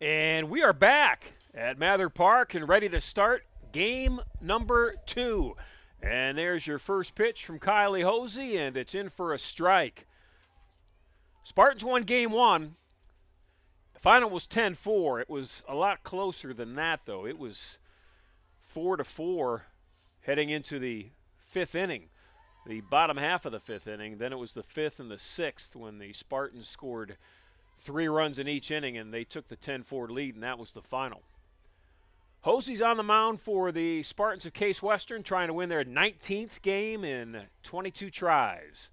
And we are back at Mather Park and ready to start game number 2. And there's your first pitch from Kylie Hosey, and it's in for a strike. Spartans won game 1. The final was 10-4. It was a lot closer than that, though. It was 4-4 heading into the 5th inning, the bottom half of the 5th inning. Then it was the 5th and the 6th when the Spartans scored 3 runs in each inning, and they took the 10-4 lead, and that was the final. Hosey's on the mound for the Spartans of Case Western, trying to win their 19th game in 22 tries.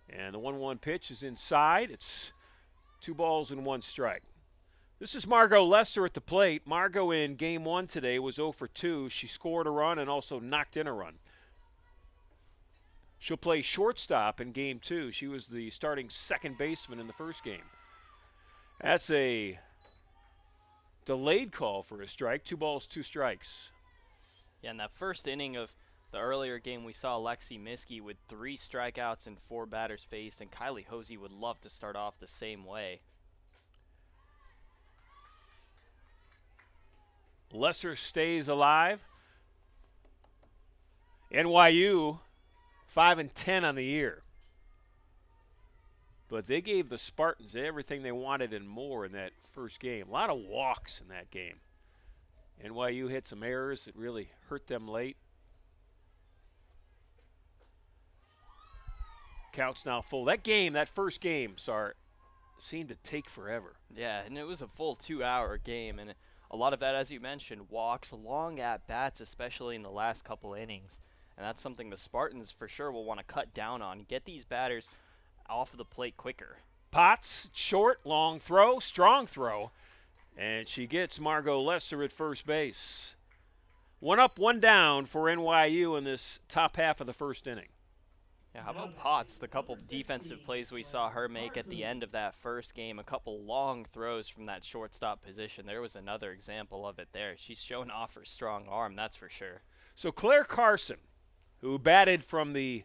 And the 1-1 pitch is inside. It's 2 balls and 1 strike. This is Margot Lesser at the plate. Margot in game 1 today was 0 for 2. She scored a run and also knocked in a run. She'll play shortstop in game 2. She was the starting second baseman in the first game. That's a delayed call for a strike. 2 balls, 2 strikes. Yeah, in that first inning of the earlier game, we saw Lexi Miskey with 3 strikeouts and 4 batters faced, and Kylie Hosey would love to start off the same way. Lesser stays alive. NYU 5-10 on the year. But they gave the Spartans everything they wanted and more in that first game. A lot of walks in that game. NYU hit some errors that really hurt them late. Count's now full. That first game, seemed to take forever. Yeah, and it was a full 2-hour game, and a lot of that, as you mentioned, walks, long at-bats, especially in the last couple innings. And that's something the Spartans for sure will want to cut down on. Get these batters off of the plate quicker. Potts, short, long throw, strong throw. And she gets Margot Lesser at first base. 1 up, 1 down for NYU in this top half of the first inning. Yeah, how about Potts? The couple defensive plays we saw her make at the end of that first game, a couple long throws from that shortstop position. There was another example of it there. She's shown off her strong arm, that's for sure. So Claire Carson, who batted from the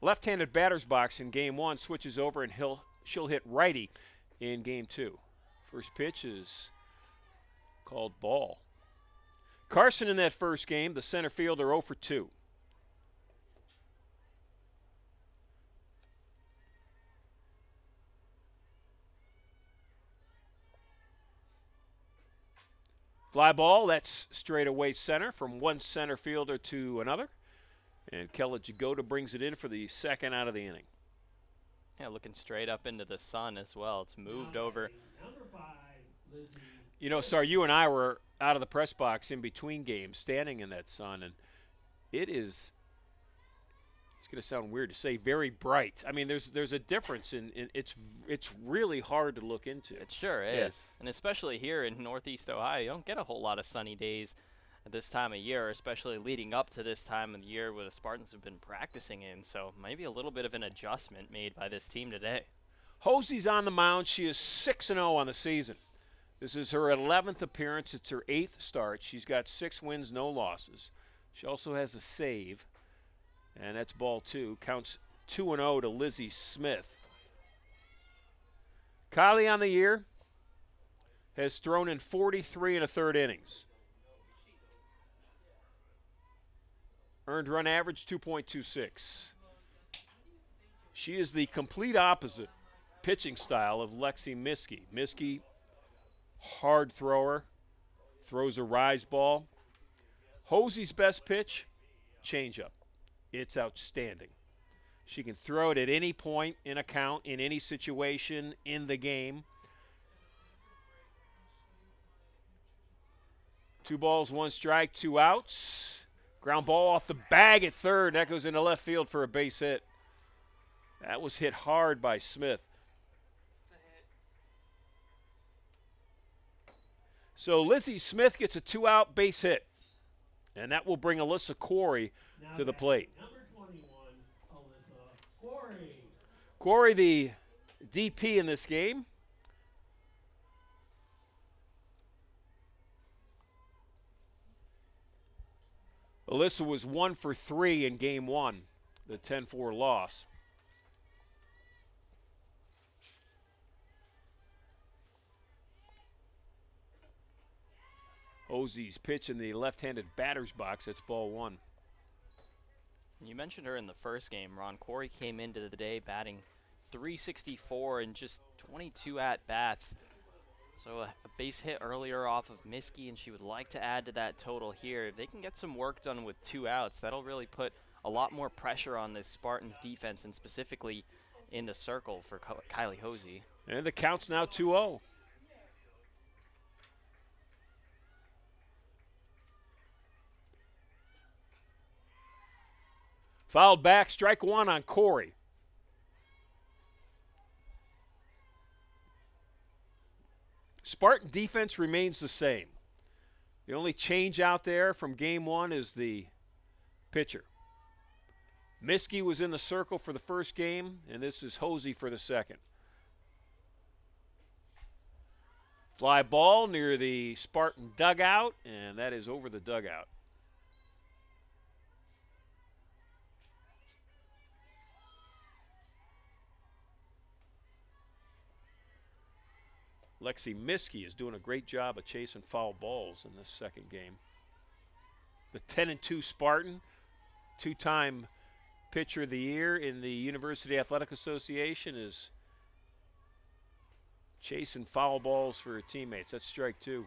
left-handed batter's box in game 1, switches over and she'll hit righty in game 2. First pitch is called ball. Carson in that first game, the center fielder, 0 for 2. Fly ball, that's straight away center from one center fielder to another. And Kella Jagoda brings it in for the second out of the inning. Yeah, looking straight up into the sun as well. It's moved over. You know, Sar, you and I were out of the press box in between games, standing in that sun, and it's going to sound weird to say, very bright. I mean, there's a difference in it's really hard to look into. It sure is. Yes. And especially here in Northeast Ohio, you don't get a whole lot of sunny days at this time of year, especially leading up to this time of the year where the Spartans have been practicing in. So maybe a little bit of an adjustment made by this team today. Hosey's on the mound. She is 6-0 on the season. This is her 11th appearance. It's her 8th start. She's got 6 wins, no losses. She also has a save. And that's ball 2. Counts 2-0 to Lizzie Smith. Kylie on the year has thrown in 43 1/3 innings. Earned run average 2.26. She is the complete opposite pitching style of Lexi Miskey. Miskey, hard thrower, throws a rise ball. Hosey's best pitch, changeup. It's outstanding. She can throw it at any point in a count, in any situation in the game. 2 balls, 1 strike, 2 outs. Ground ball off the bag at third. That goes into left field for a base hit. That was hit hard by Smith. So Lizzie Smith gets a 2-out base hit. And that will bring Alyssa Corey to the plate. Number 21, Alyssa Corey. Corey, the DP in this game. Alyssa was 1 for 3 in game 1, the 10-4 loss. Hosey's pitch in the left-handed batter's box. That's ball one. You mentioned her in the first game, Ron. Corey came into the day batting .364 in just 22 at-bats. So a base hit earlier off of Miskey, and she would like to add to that total here. If they can get some work done with 2 outs, that'll really put a lot more pressure on this Spartans defense, and specifically in the circle for Kylie Hosey. And the count's now 2-0. Fouled back, strike one on Corey. Spartan defense remains the same. The only change out there from game one is the pitcher. Miskey was in the circle for the first game, and this is Hosey for the second. Fly ball near the Spartan dugout, and that is over the dugout. Lexi Miskey is doing a great job of chasing foul balls in this second game. The 10-2 Spartan, 2-time pitcher of the year in the University Athletic Association, is chasing foul balls for her teammates. That's strike two.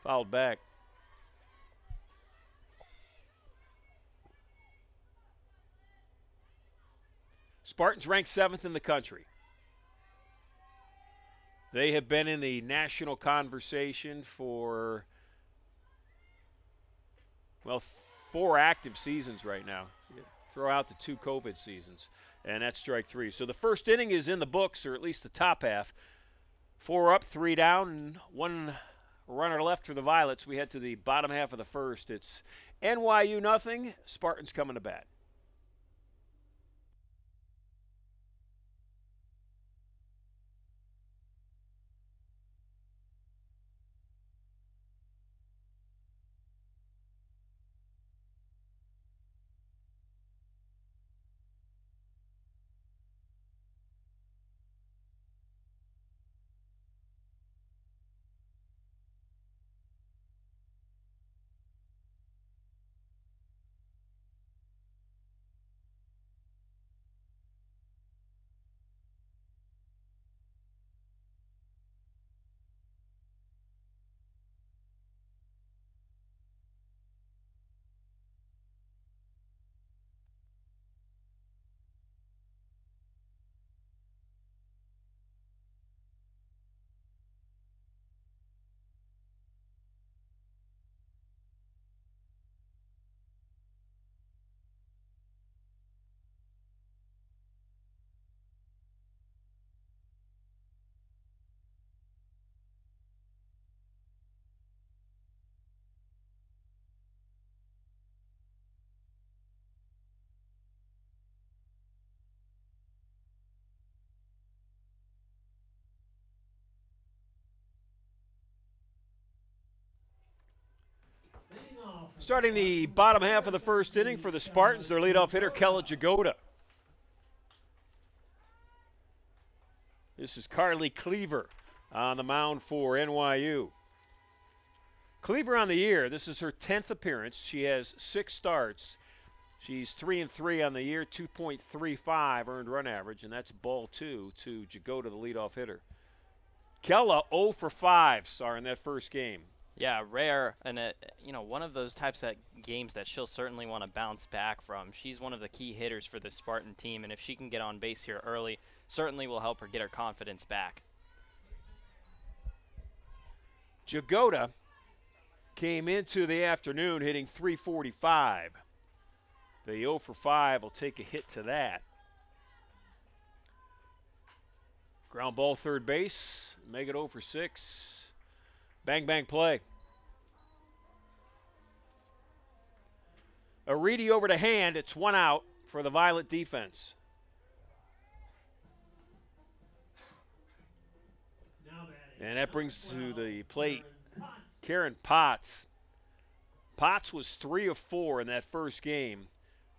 Fouled back. Spartans ranked 7th in the country. They have been in the national conversation for, well, 4 active seasons right now. Throw out the 2 COVID seasons, and that's strike 3. So the first inning is in the books, or at least the top half. 4 up, 3 down, and 1 runner left for the Violets. We head to the bottom half of the first. It's NYU nothing, Spartans coming to bat. Starting the bottom half of the first inning for the Spartans, their leadoff hitter, Kella Jagoda. This is Carly Cleaver on the mound for NYU. Cleaver on the year, this is her 10th appearance. She has 6 starts. She's 3-3 on the year, 2.35 earned run average, and that's ball 2 to Jagoda, the leadoff hitter. Kella 0 for 5 saw her in that first game. Yeah, rare, and one of those types of games that she'll certainly want to bounce back from. She's one of the key hitters for the Spartan team, and if she can get on base here early, certainly will help her get her confidence back. Jagoda came into the afternoon hitting .345. The 0 for 5 will take a hit to that. Ground ball third base, make it 0 for 6. Bang, bang play. Aridi over to Hand. It's 1 out for the Violet defense. And that brings to the plate Karen Potts. Potts was 3 of 4 in that first game.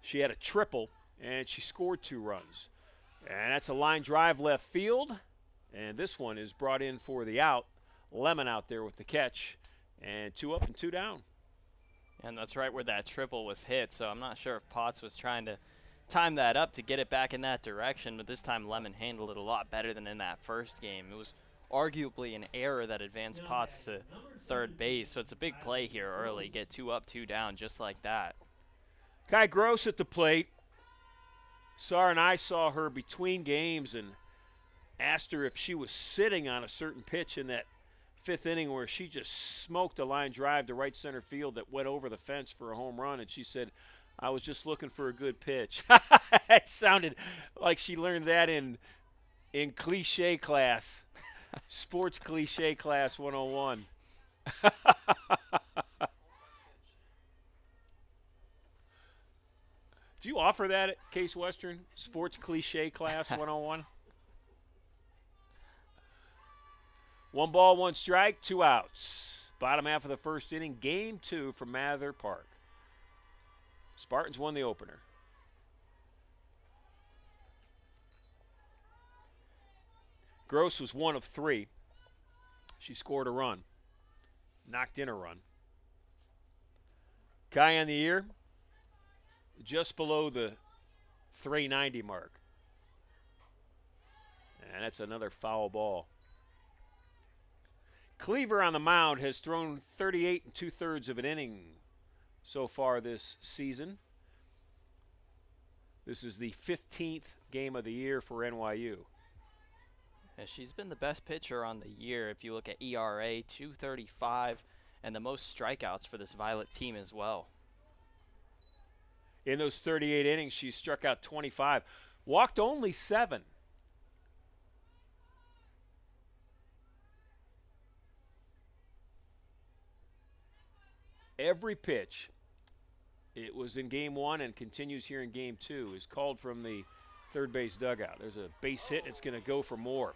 She had a triple, and she scored 2 runs. And that's a line drive left field. And this one is brought in for the out. Lemon out there with the catch, And 2 up and 2 down. And that's right where that triple was hit, so I'm not sure if Potts was trying to time that up to get it back in that direction, but this time Lemon handled it a lot better than in that first game. It was arguably an error that advanced Potts to third base, so it's a big play here early. Get 2 up, 2 down, just like that. Kai Gross at the plate. Sar and I saw her between games and asked her if she was sitting on a certain pitch in that 5th inning where she just smoked a line drive to right center field that went over the fence for a home run, and she said, I was just looking for a good pitch. It sounded like she learned that in cliche class, sports cliche class 101. Do you offer that at Case Western, sports cliche class 101? 1 ball, 1 strike, 2 outs. Bottom half of the first inning, game 2 from Mather Park. Spartans won the opener. Gross was 1 of 3. She scored a run, knocked in a run. Kai on the year, just below the 390 mark. And that's another foul ball. Cleaver on the mound has thrown 38 2/3 of an inning so far this season. This is the 15th game of the year for NYU. Yeah, she's been the best pitcher on the year if you look at ERA, 235, and the most strikeouts for this Violet team as well. In those 38 innings, she struck out 25, walked only 7. Every pitch, it was in game 1 and continues here in game 2, is called from the third base dugout. There's a base hit, and it's going to go for more.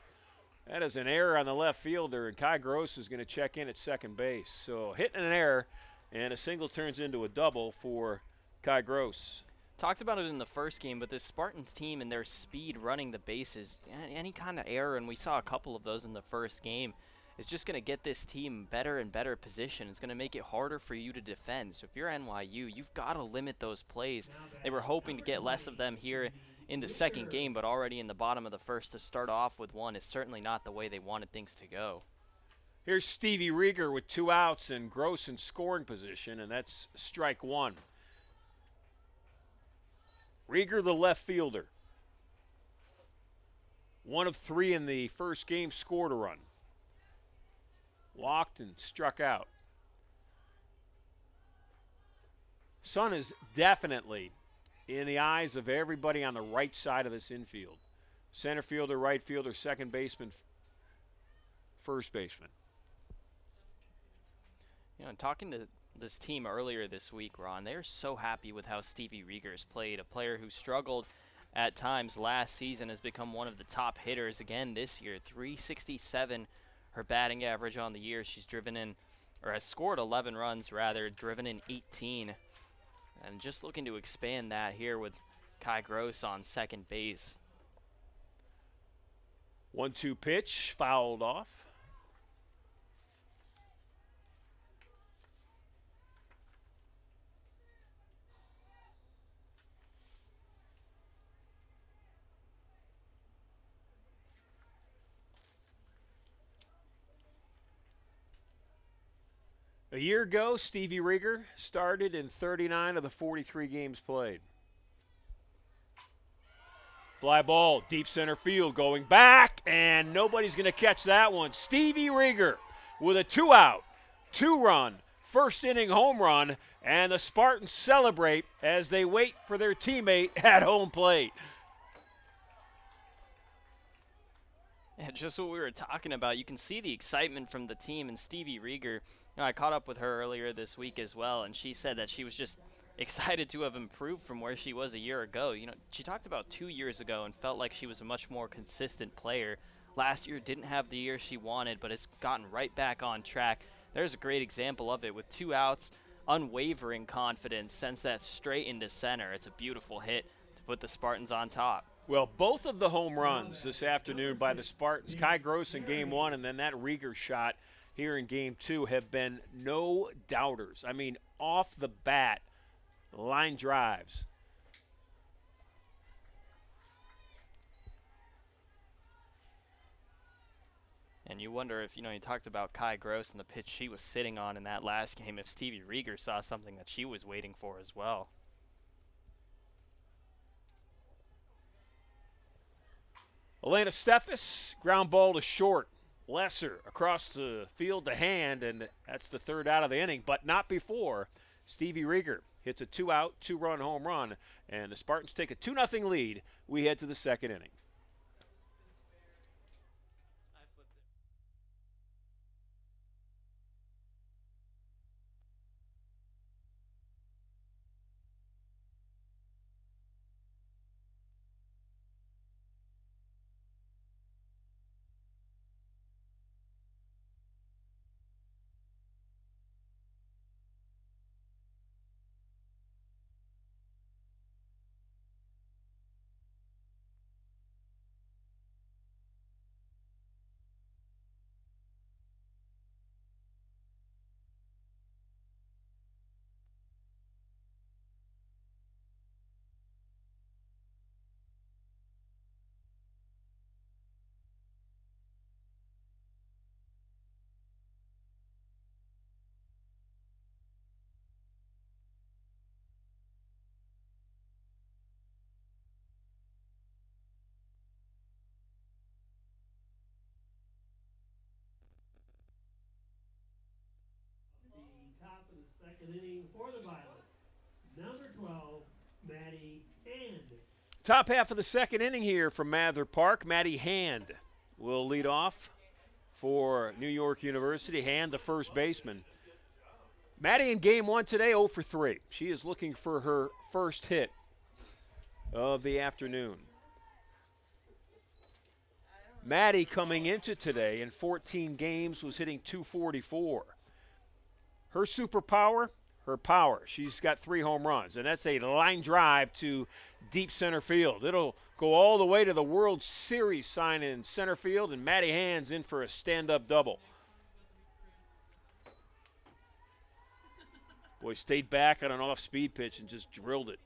That is an error on the left fielder, and Kai Gross is going to check in at second base. So hitting an error, and a single turns into a double for Kai Gross. Talked about it in the first game, but this Spartans team and their speed running the bases, any kind of error, and we saw a couple of those in the first game, is just going to get this team better and better position. It's going to make it harder for you to defend. So if you're NYU, you've got to limit those plays. They were hoping to get less of them here in the second game, but already in the bottom of the first to start off with 1 is certainly not the way they wanted things to go. Here's Stevie Rieger with 2 outs and Gross in scoring position, and that's strike 1. Rieger, the left fielder. 1 of 3 in the first game, scored a run. Walked and struck out. Sun is definitely in the eyes of everybody on the right side of this infield. Center fielder, right fielder, second baseman, first baseman. You know, and talking to this team earlier this week, Ron, they're so happy with how Stevie Rieger's played. A player who struggled at times last season has become one of the top hitters again this year. 367 her batting average on the year. She's driven in, or has scored 11 runs rather, driven in 18. And just looking to expand that here with Kai Gross on second base. 1-2 pitch, fouled off. A year ago, Stevie Rieger started in 39 of the 43 games played. Fly ball, deep center field, going back, and nobody's going to catch that one. Stevie Rieger with a 2-out, 2-run, first inning home run, and the Spartans celebrate as they wait for their teammate at home plate. Yeah, just what we were talking about. You can see the excitement from the team and Stevie Rieger. You know, I caught up with her earlier this week as well, and she said that she was just excited to have improved from where she was a year ago. You know, she talked about 2 years ago and felt like she was a much more consistent player. Last year didn't have the year she wanted, but has gotten right back on track. There's a great example of it with 2 outs, unwavering confidence, sends that straight into center. It's a beautiful hit to put the Spartans on top. Well, both of the home runs this afternoon by the Spartans, Kai Gross in game 1, and then that Rieger shot here in game 2 have been no doubters. I mean, off the bat, line drives. And you wonder if, you talked about Kai Gross and the pitch she was sitting on in that last game, if Stevie Rieger saw something that she was waiting for as well. Elena Steffes, ground ball to short. Lesser across the field to Hand, and that's the third out of the inning, but not before Stevie Rieger hits a 2-out, 2-run home run, and the Spartans take a 2-0 lead. We head to the second inning. The top of the second inning for the Violets. Number 12, Maddie Hand. Top half of the second inning here from Mather Park. Maddie Hand will lead off for New York University. Hand, the first baseman. Maddie in game 1 today, 0 for 3. She is looking for her first hit of the afternoon. Maddie coming into today in 14 games was hitting .244. Her superpower, her power. She's got 3 home runs, and that's a line drive to deep center field. It'll go all the way to the World Series sign in center field, and Maddie Hand's in for a stand-up double. Boy, stayed back on an off-speed pitch and just drilled it.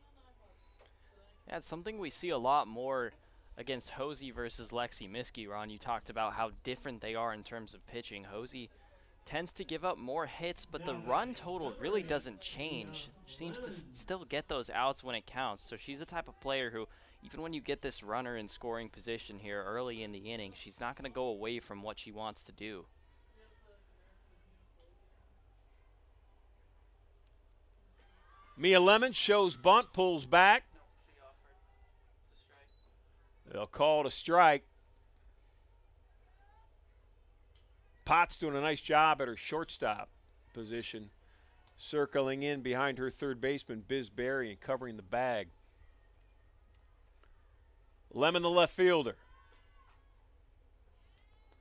Yeah, it's something we see a lot more against Hosey versus Lexi Miskey, Ron. You talked about how different they are in terms of pitching. Hosey tends to give up more hits, but the run total really doesn't change. She seems to still get those outs when it counts. So she's the type of player who, even when you get this runner in scoring position here early in the inning, she's not going to go away from what she wants to do. Mia Lemon shows bunt, pulls back. They'll call it a strike. Potts doing a nice job at her shortstop position, circling in behind her third baseman, Biz Berry, and covering the bag. Lemon, the left fielder.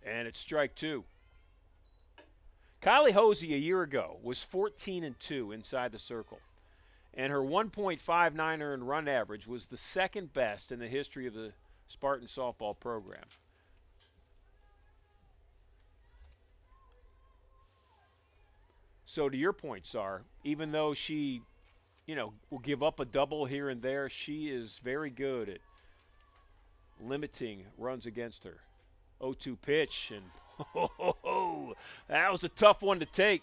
And it's strike 2. Kylie Hosey a year ago was 14-2 inside the circle, and her 1.59 earned run average was the second best in the history of the Spartan softball program. So to your point, Sar, even though she, will give up a double here and there, she is very good at limiting runs against her. 0-2 pitch, and that was a tough one to take.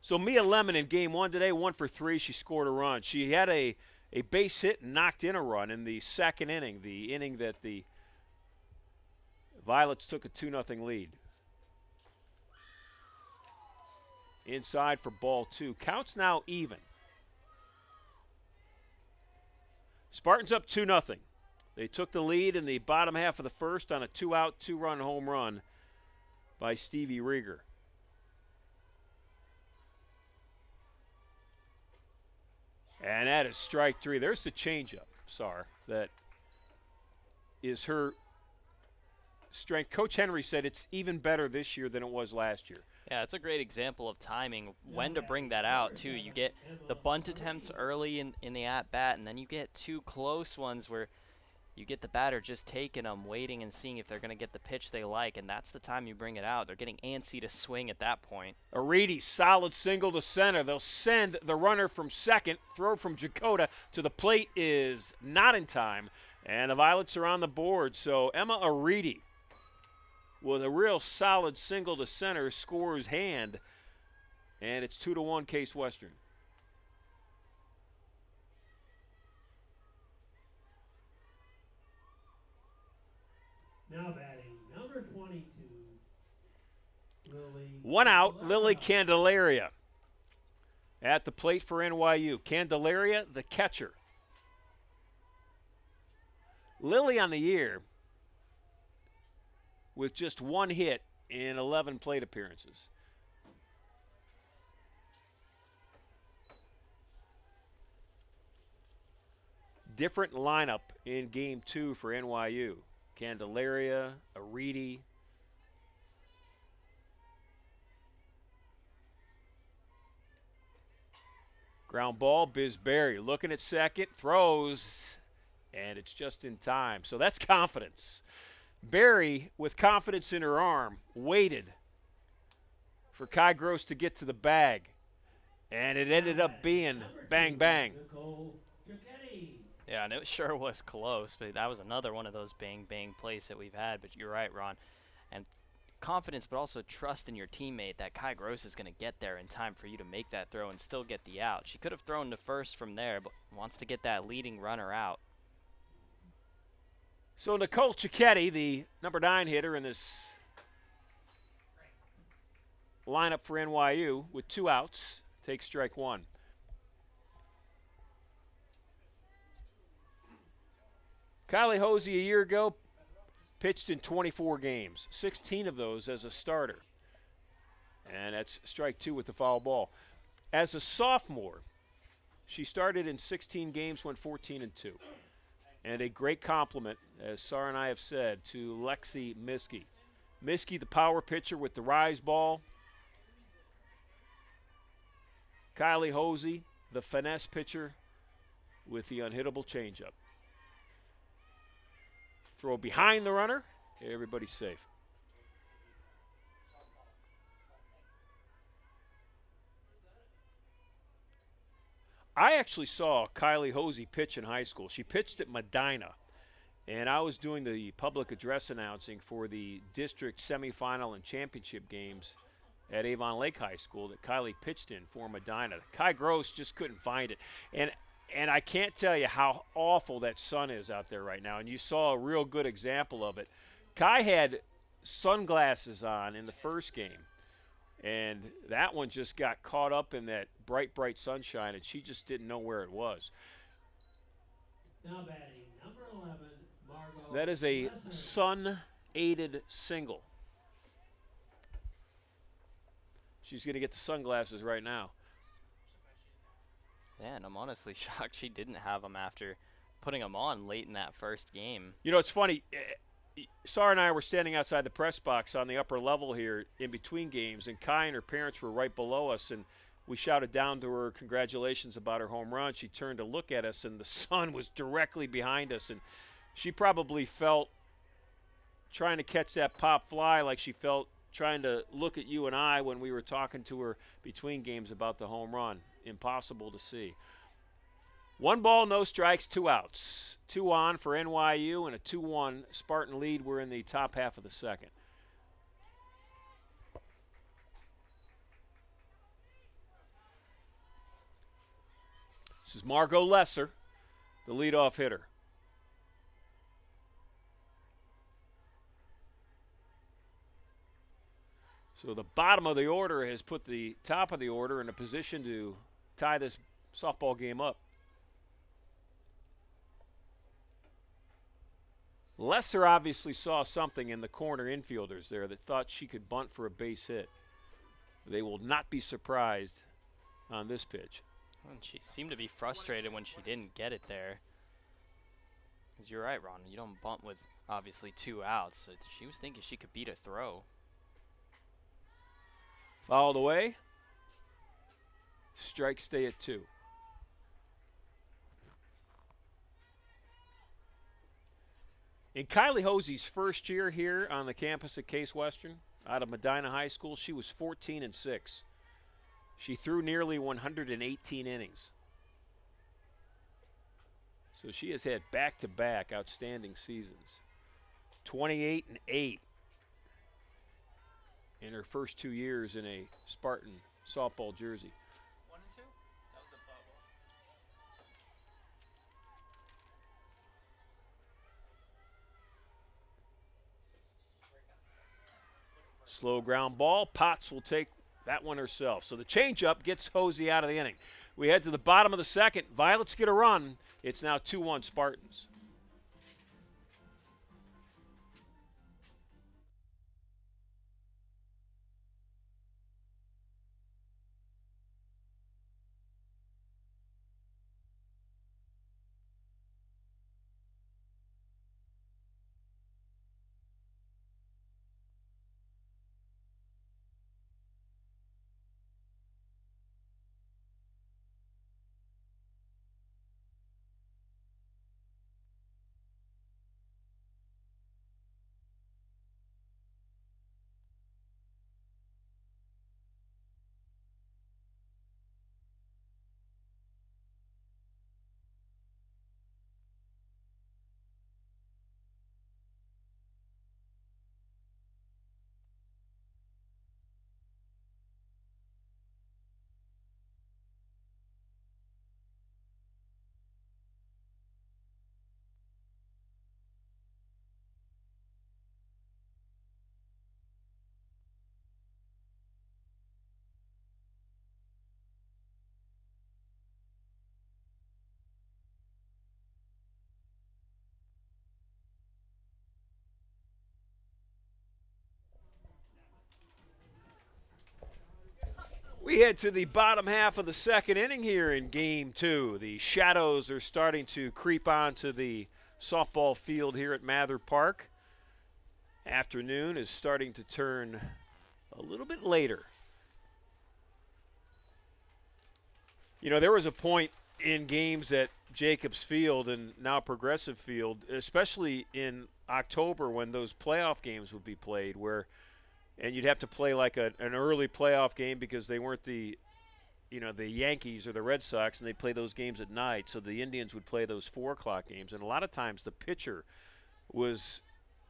So Mia Lemon in game 1 today, 1 for 3. She scored a run. She had a base hit and knocked in a run in the second inning, the inning that the Violets took a 2-0 lead. Inside for ball 2. Counts now even. Spartans up 2-0. They took the lead in the bottom half of the first on a 2-out, 2-run home run by Stevie Rieger. And that is strike 3. There's the changeup, Sar, that is her strength. Coach Henry said it's even better this year than it was last year. Yeah, it's a great example of timing, when to bring that out, too. You get the bunt attempts early in the at-bat, and then you get 2 close ones where You get the batter just taking them, waiting and seeing if they're going to get the pitch they like, and that's the time you bring it out. They're getting antsy to swing at that point. Aridi, solid single to center. They'll send the runner from second. Throw from Jakota to the plate is not in time, and the Violets are on the board. So Emma Aridi, with a real solid single to center, scores hand, and it's 2-1 Case Western. Now batting, number 22, Lily. One out, Lily Candelaria at the plate for NYU. Candelaria, the catcher. Lily on the year with just one hit in 11 plate appearances. Different lineup in game 2 for NYU. Candelaria, Aridi. Ground ball, Bisberry looking at second, throws, and it's just in time. So that's confidence. Berry, with confidence in her arm, waited for Kai Gross to get to the bag, and it ended up being bang, bang. Yeah, and it sure was close, but that was another one of those bang-bang plays that we've had. But you're right, Ron. And confidence, but also trust in your teammate that Kai Gross is going to get there in time for you to make that throw and still get the out. She could have thrown to first from there, but wants to get that leading runner out. So Nicole Cicchetti, the number 9 hitter in this lineup for NYU, with 2 outs, takes strike 1. Kylie Hosey a year ago pitched in 24 games, 16 of those as a starter. And that's strike 2 with the foul ball. As a sophomore, she started in 16 games, went 14-2. And a great compliment, as Sarah and I have said, to Lexi Miskey. Miskey, the power pitcher with the rise ball. Kylie Hosey, the finesse pitcher with the unhittable changeup. Throw behind the runner. Everybody's safe. I actually saw Kylie Hosey pitch in high school. She pitched at Medina, and I was doing the public address announcing for the district semifinal and championship games at Avon Lake High School that Kylie pitched in for Medina. Kai Gross just couldn't find it. And I can't tell you how awful that sun is out there right now. And you saw a real good example of it. Kai had sunglasses on in the first game. And that one just got caught up in that bright, bright sunshine, and she just didn't know where it was. Now batting, number 11, Margot. That is a sun-aided single. She's going to get the sunglasses right now. Yeah, and I'm honestly shocked she didn't have them after putting them on late in that first game. You know, it's funny. Sarah and I were standing outside the press box on the upper level here in between games, and Kai and her parents were right below us, and we shouted down to her congratulations about her home run. She turned to look at us, and the sun was directly behind us, and she probably felt trying to catch that pop fly like she felt trying to look at you and I when we were talking to her between games about the home run. Impossible to see. 1 ball, no strikes, 2 outs. 2 on for NYU and a 2-1 Spartan lead. We're in the top half of the second. This is Margot Lesser, the leadoff hitter. So the bottom of the order has put the top of the order in a position to tie this softball game up. Lesser obviously saw something in the corner infielders there that thought she could bunt for a base hit. They will not be surprised on this pitch. And she seemed to be frustrated when she didn't get it there. Because you're right, Ron. You don't bunt with obviously 2 outs. So she was thinking she could beat a throw. Fouled away. Strikes stay at 2. In Kylie Hosey's first year here on the campus at Case Western, out of Medina High School, she was 14-6. She threw nearly 118 innings. So she has had back-to-back outstanding seasons. 28-8 in her first 2 years in a Spartan softball jersey. 1 and 2? That was a foul ball. Slow ground ball. Potts will take that one herself. So the changeup gets Hosey out of the inning. We head to the bottom of the second. Violets get a run. It's now 2-1 Spartans. We head to the bottom half of the second inning here in Game 2. The shadows are starting to creep onto the softball field here at Mather Park. Afternoon is starting to turn a little bit later. You know, there was a point in games at Jacobs Field and now Progressive Field, especially in October when those playoff games would be played, where and you'd have to play like an early playoff game because they weren't the Yankees or the Red Sox, and they'd play those games at night. So the Indians would play those 4 o'clock games. And a lot of times the pitcher was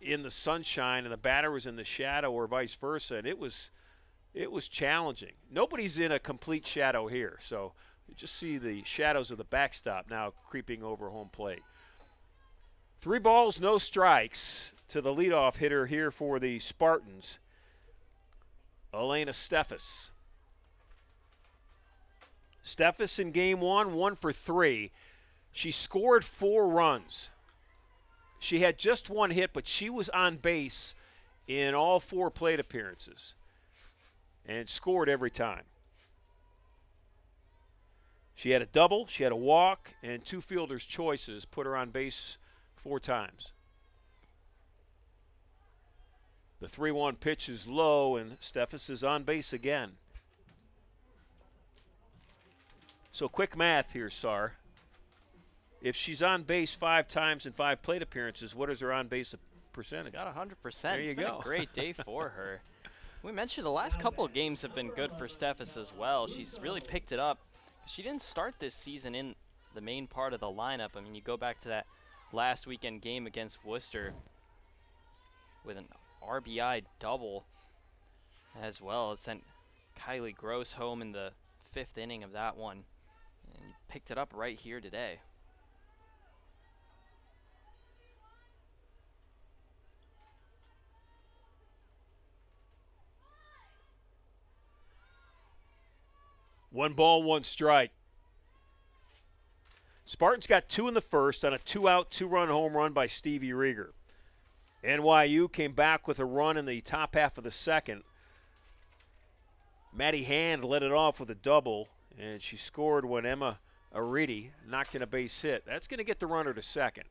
in the sunshine and the batter was in the shadow or vice versa, and it was challenging. Nobody's in a complete shadow here, so you just see the shadows of the backstop now creeping over home plate. 3 balls, no strikes to the leadoff hitter here for the Spartans, Elena Steffes. Steffes in game 1, 1 for 3. She scored 4 runs. She had just 1 hit, but she was on base in all 4 plate appearances and scored every time. She had a double, she had a walk, and 2 fielders' choices put her on base 4 times. The 3-1 pitch is low, and Steffes is on base again. So quick math here, Sar. If she's on base 5 times in 5 plate appearances, what is her on-base percentage? Got 100%. There you It's been go. a great day for her. We mentioned the last couple of games have been good for Steffes as well. She's really picked it up. She didn't start this season in the main part of the lineup. I mean, you go back to that last weekend game against Worcester with an RBI double as well. It sent Kylie Gross home in the 5th inning of that one. And you picked it up right here today. One ball, 1 strike. Spartans got 2 in the first on a 2-out, 2-run home run by Stevie Rieger. NYU came back with a run in the top half of the second. Maddie Hand led it off with a double, and she scored when Emma Aridi knocked in a base hit. That's going to get the runner to second.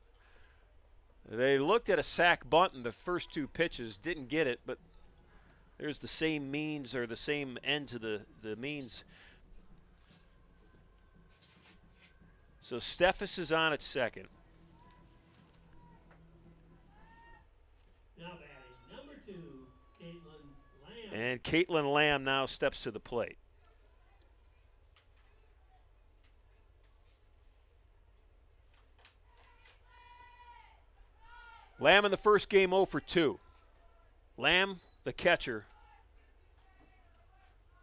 They looked at a sac bunt in the first 2 pitches, didn't get it, but there's the same means or the same end to the means. So Steffes is on at second. 2, Caitlin Lamb. And Caitlin Lamb now steps to the plate. Lamb in the first game 0 for 2. Lamb, the catcher,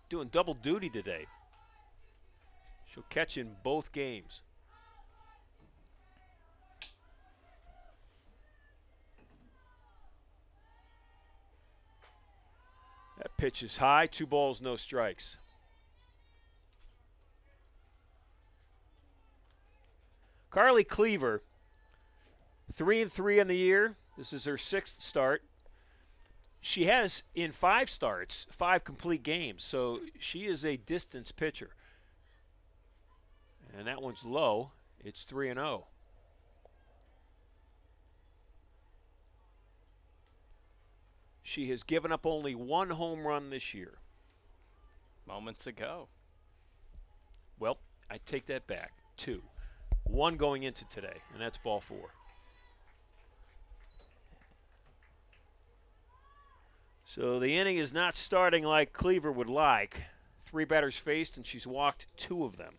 doing double duty today. She'll catch in both games. That pitch is high, 2 balls, no strikes. Carly Cleaver, 3-3 in the year. This is her 6th start. She has, in 5 starts, 5 complete games, so she is a distance pitcher. And that one's low. It's 3-0. She has given up only 1 home run this year. Moments ago. Well, I take that back. 2. 1 going into today, and that's ball 4. So the inning is not starting like Cleaver would like. 3 batters faced, and she's walked 2 of them.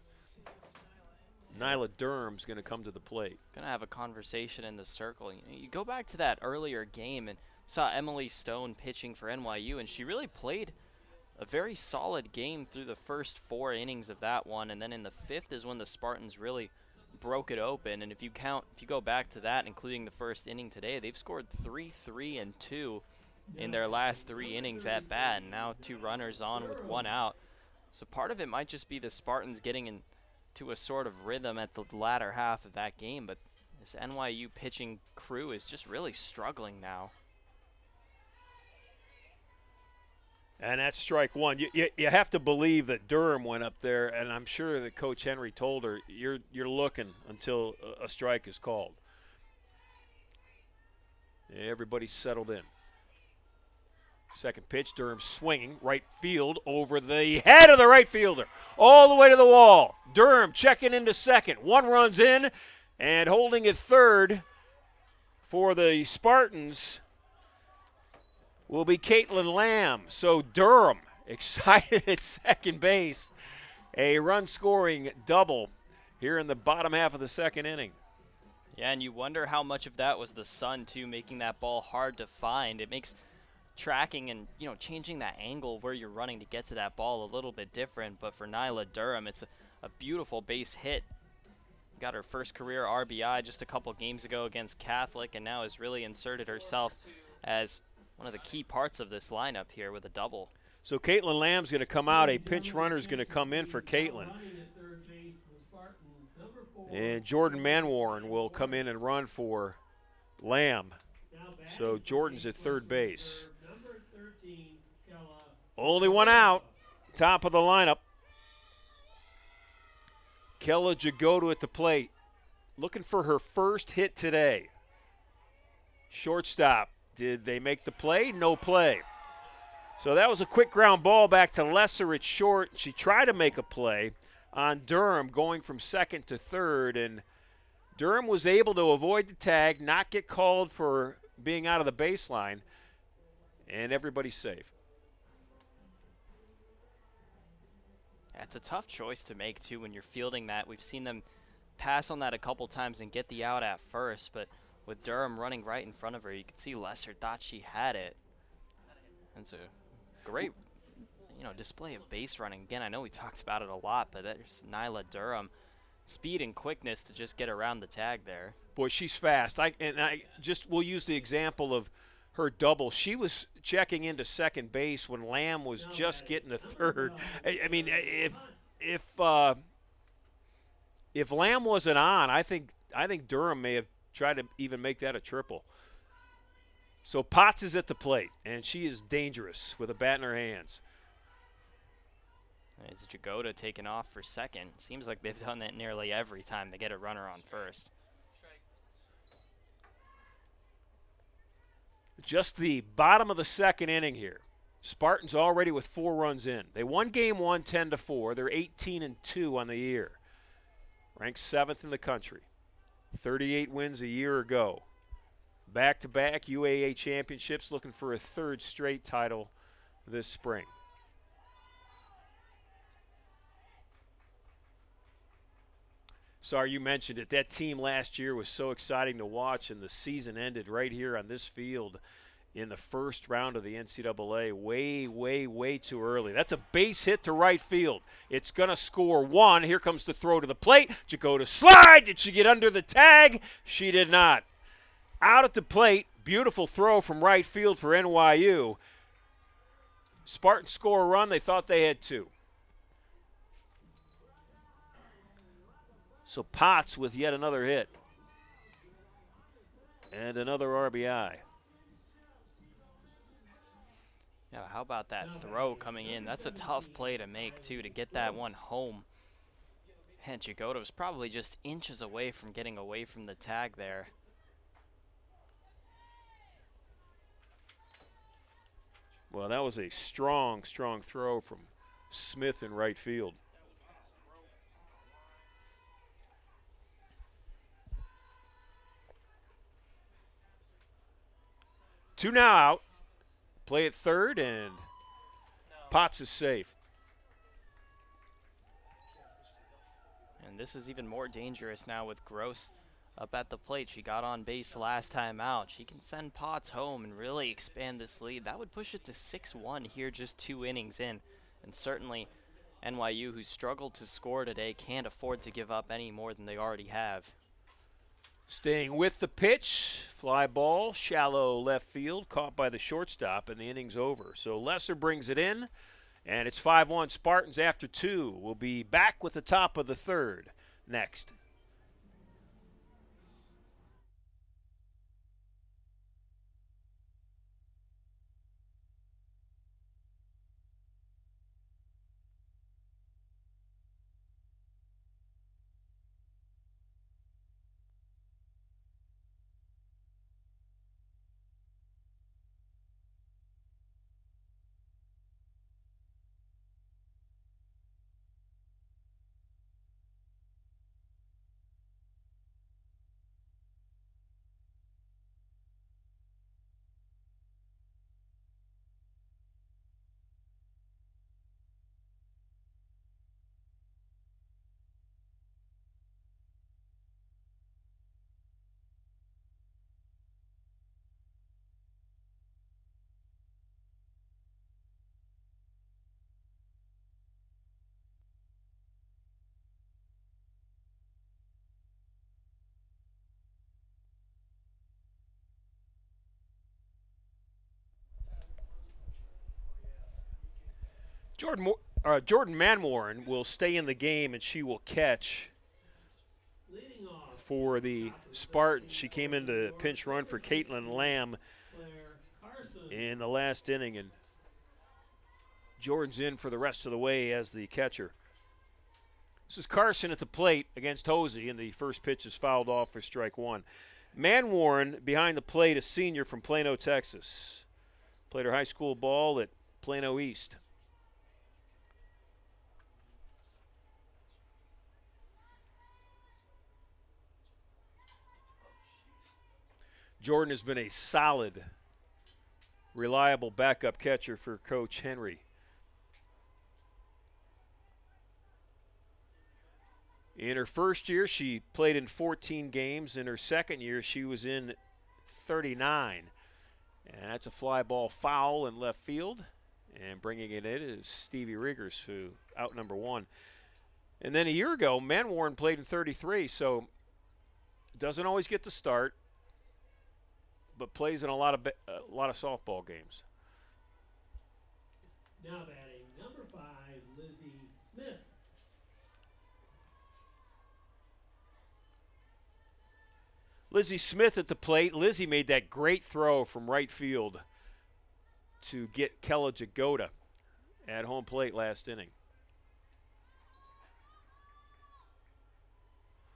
Nyla Durham's going to come to the plate. Going to have a conversation in the circle. You go back to that earlier game and saw Emily Stone pitching for NYU, and she really played a very solid game through the first 4 innings of that one, and then in the 5th is when the Spartans really broke it open. And if you go back to that, including the first inning today, they've scored 3, 3, and 2 in their last 3 innings at bat, and now 2 runners on with 1 out. So part of it might just be the Spartans getting into a sort of rhythm at the latter half of that game, but this NYU pitching crew is just really struggling now. And that's strike 1. You have to believe that Durham went up there, and I'm sure that Coach Henry told her, you're looking until a strike is called. Everybody's settled in. Second pitch, Durham swinging, right field, over the head of the right fielder, all the way to the wall. Durham checking into second. 1 runs in, and holding at third for the Spartans will be Caitlin Lamb. So Durham excited at second base. A run-scoring double here in the bottom half of the 2nd inning. Yeah, and you wonder how much of that was the sun, too, making that ball hard to find. It makes tracking and, changing that angle where you're running to get to that ball a little bit different. But for Nyla Durham, it's a beautiful base hit. Got her first career RBI just a couple games ago against Catholic, and now has really inserted herself as one of the key parts of this lineup here with a double. So Caitlin Lamb's going to come out. A pinch runner is going to come in for Caitlin. And Jordan Manwarren will come in and run for Lamb. So Jordan's at third base. Only 1 out. Top of the lineup. Kella Jagoda at the plate. Looking for her first hit today. Shortstop. Did they make the play? No play. So that was a quick ground ball back to Lesser at short. She tried to make a play on Durham going from second to third, and Durham was able to avoid the tag, not get called for being out of the baseline, and everybody's safe. It's a tough choice to make, too, when you're fielding that. We've seen them pass on that a couple times and get the out at first, but with Durham running right in front of her, you could see Lesser thought she had it. It's a great, display of base running. Again, I know we talked about it a lot, but there's Nyla Durham. Speed and quickness to just get around the tag there. Boy, she's fast. We'll use the example of her double. She was checking into second base when Lamb was just getting to third. I mean, if Lamb wasn't on, I think Durham may have tried to even make that a triple. So Potts is at the plate, and she is dangerous with a bat in her hands. Is Jagoda taking off for second? Seems like they've done that nearly every time they get a runner on first. Just the bottom of the 2nd inning here. Spartans already with 4 runs in. They won game 1 10-4. They're 18-2 on the year. Ranked 7th in the country. 38 wins a year ago. Back-to-back UAA championships, looking for a third straight title this spring. Sorry, you mentioned it. That team last year was so exciting to watch, and the season ended right here on this field in the first round of the NCAA. Way too early. That's a base hit to right field. It's going to score one. Here comes the throw to the plate. Jagoda slide. Did she get under the tag? She did not. Out at the plate. Beautiful throw from right field for NYU. Spartans score a run. They thought they had two. So Potts with yet another hit. And another RBI. Now, how about that throw coming in? That's a tough play to make, too, to get that one home. And Jagoda was probably just inches away from getting away from the tag there. Well, that was a strong throw from Smith in right field. Two now out. Play at third, and Potts is safe. And this is even more dangerous now with Gross up at the plate. She got on base last time out. She can send Potts home and really expand this lead. That would push it to 6-1 here just 2 innings in. And certainly NYU, who struggled to score today, can't afford to give up any more than they already have. Staying with the pitch, fly ball, shallow left field, caught by the shortstop, and the inning's over. So Lesser brings it in, and it's 5-1 Spartans after 2. We'll be back with the top of the third next. Jordan Manwarren will stay in the game, and she will catch for the Spartans. She came in to pinch run for Caitlin Lamb in the last inning, and Jordan's in for the rest of the way as the catcher. This is Carson at the plate against Hosey, and the first pitch is fouled off for strike one. Manwarren behind the plate, a senior from Plano, Texas. Played her high school ball at Plano East. Jordan has been a solid, reliable backup catcher for Coach Henry. In her first year, she played in 14 games. In her second year, she was in 39. And that's a fly ball foul in left field. And bringing it in is Stevie Riggers, who out number one. And then a year ago, Manwarren played in 33, so doesn't always get the start, but plays in a lot of softball games. Now batting, number 5, Lizzie Smith. Lizzie Smith at the plate. Lizzie made that great throw from right field to get Kella Jagoda at home plate last inning.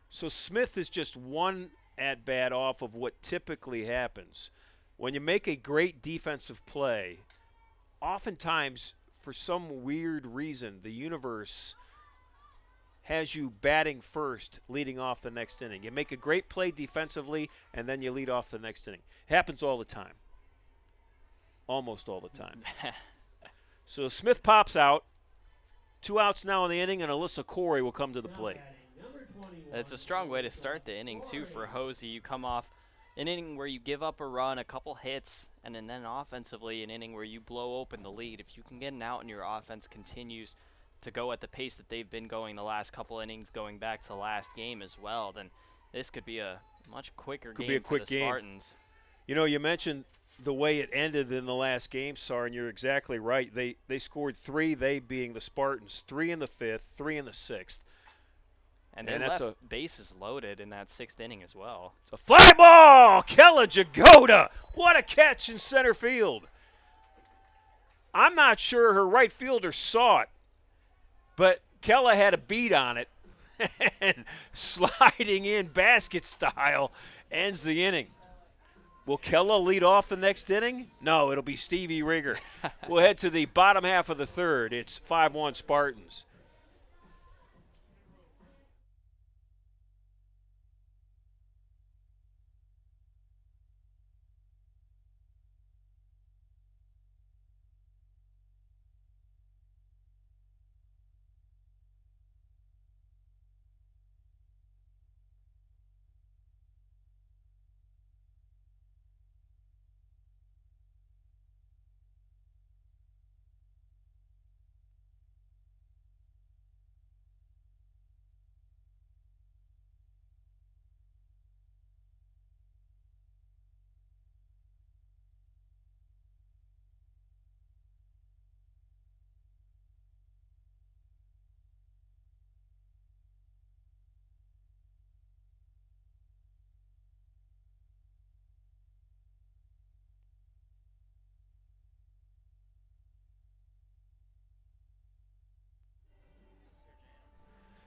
So Smith is just one at-bat off of what typically happens. When you make a great defensive play, oftentimes, for some weird reason, the universe has you batting first, leading off the next inning. You make a great play defensively, and then you lead off the next inning. Happens all the time. Almost all the time. So Smith pops out. 2 outs now in the inning, and Alyssa Corey will come to the plate. It's a strong way to start the inning, too, for Hosey. You come off an inning where you give up a run, a couple hits, and then offensively an inning where you blow open the lead. If you can get an out and your offense continues to go at the pace that they've been going the last couple innings, going back to last game as well, then this could be a much quicker game for the Spartans. You know, you mentioned the way it ended in the last game, Sar, and you're exactly right. They scored 3, they being the Spartans, 3 in the 5th, 3 in the 6th. And they left bases loaded in that 6th inning as well. It's a fly ball! Kella Jagoda! What a catch in center field. I'm not sure her right fielder saw it, but Kella had a beat on it, and sliding in basket style ends the inning. Will Kella lead off the next inning? No, it'll be Stevie Rieger. We'll head to the bottom half of the 3rd. It's 5-1 Spartans.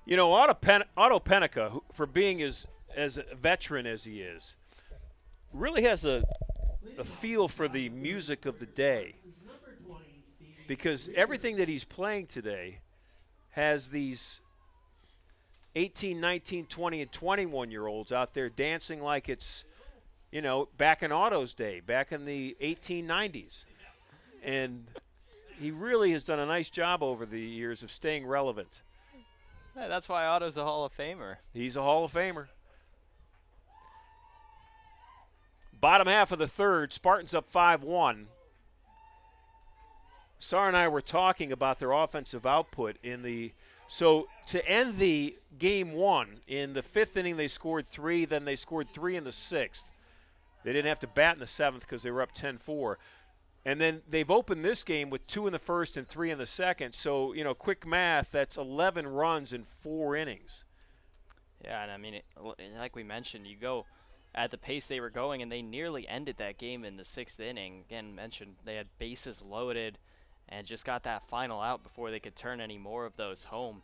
You know, Otto Pennica, for being as a veteran as he is, really has a feel for the music of the day, because everything that he's playing today has these 18, 19, 20, and 21-year-olds out there dancing like it's, you know, back in Otto's day, back in the 1890s. And he really has done a nice job over the years of staying relevant. Yeah, that's why Otto's a Hall of Famer. He's a Hall of Famer. Bottom half of the 3rd, Spartans up 5-1. Sar and I were talking about their offensive output in the – so to end the game 1, in the 5th inning they scored 3, then they scored 3 in the 6th. They didn't have to bat in the 7th because they were up 10-4. And then they've opened this game with 2 in the 1st and 3 in the 2nd. So, you know, quick math, that's 11 runs in 4 innings. Yeah, and I mean, like we mentioned, you go at the pace they were going, and they nearly ended that game in the 6th inning. Again, mentioned they had bases loaded and just got that final out before they could turn any more of those home.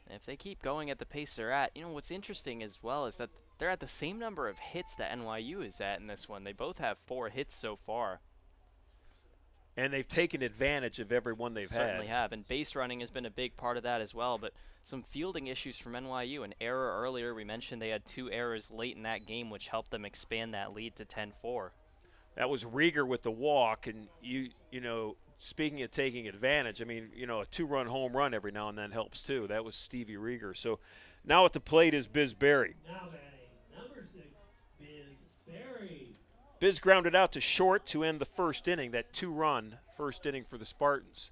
And if they keep going at the pace they're at, you know, what's interesting as well is that they're at the same number of hits that NYU is at in this one. They both have 4 hits so far. And they've taken advantage of every one they've had. Certainly have, and base running has been a big part of that as well, but some fielding issues from NYU. An error earlier, we mentioned they had 2 errors late in that game, which helped them expand that lead to 10-4. That was Rieger with the walk, and you know, speaking of taking advantage, I mean, you know, a 2-run home run every now and then helps too. That was Stevie Rieger. So now at the plate is Biz Berry. Now batting, number 6, Biz Berry. Biz grounded out to short to end the 1st inning, that 2-run first inning for the Spartans.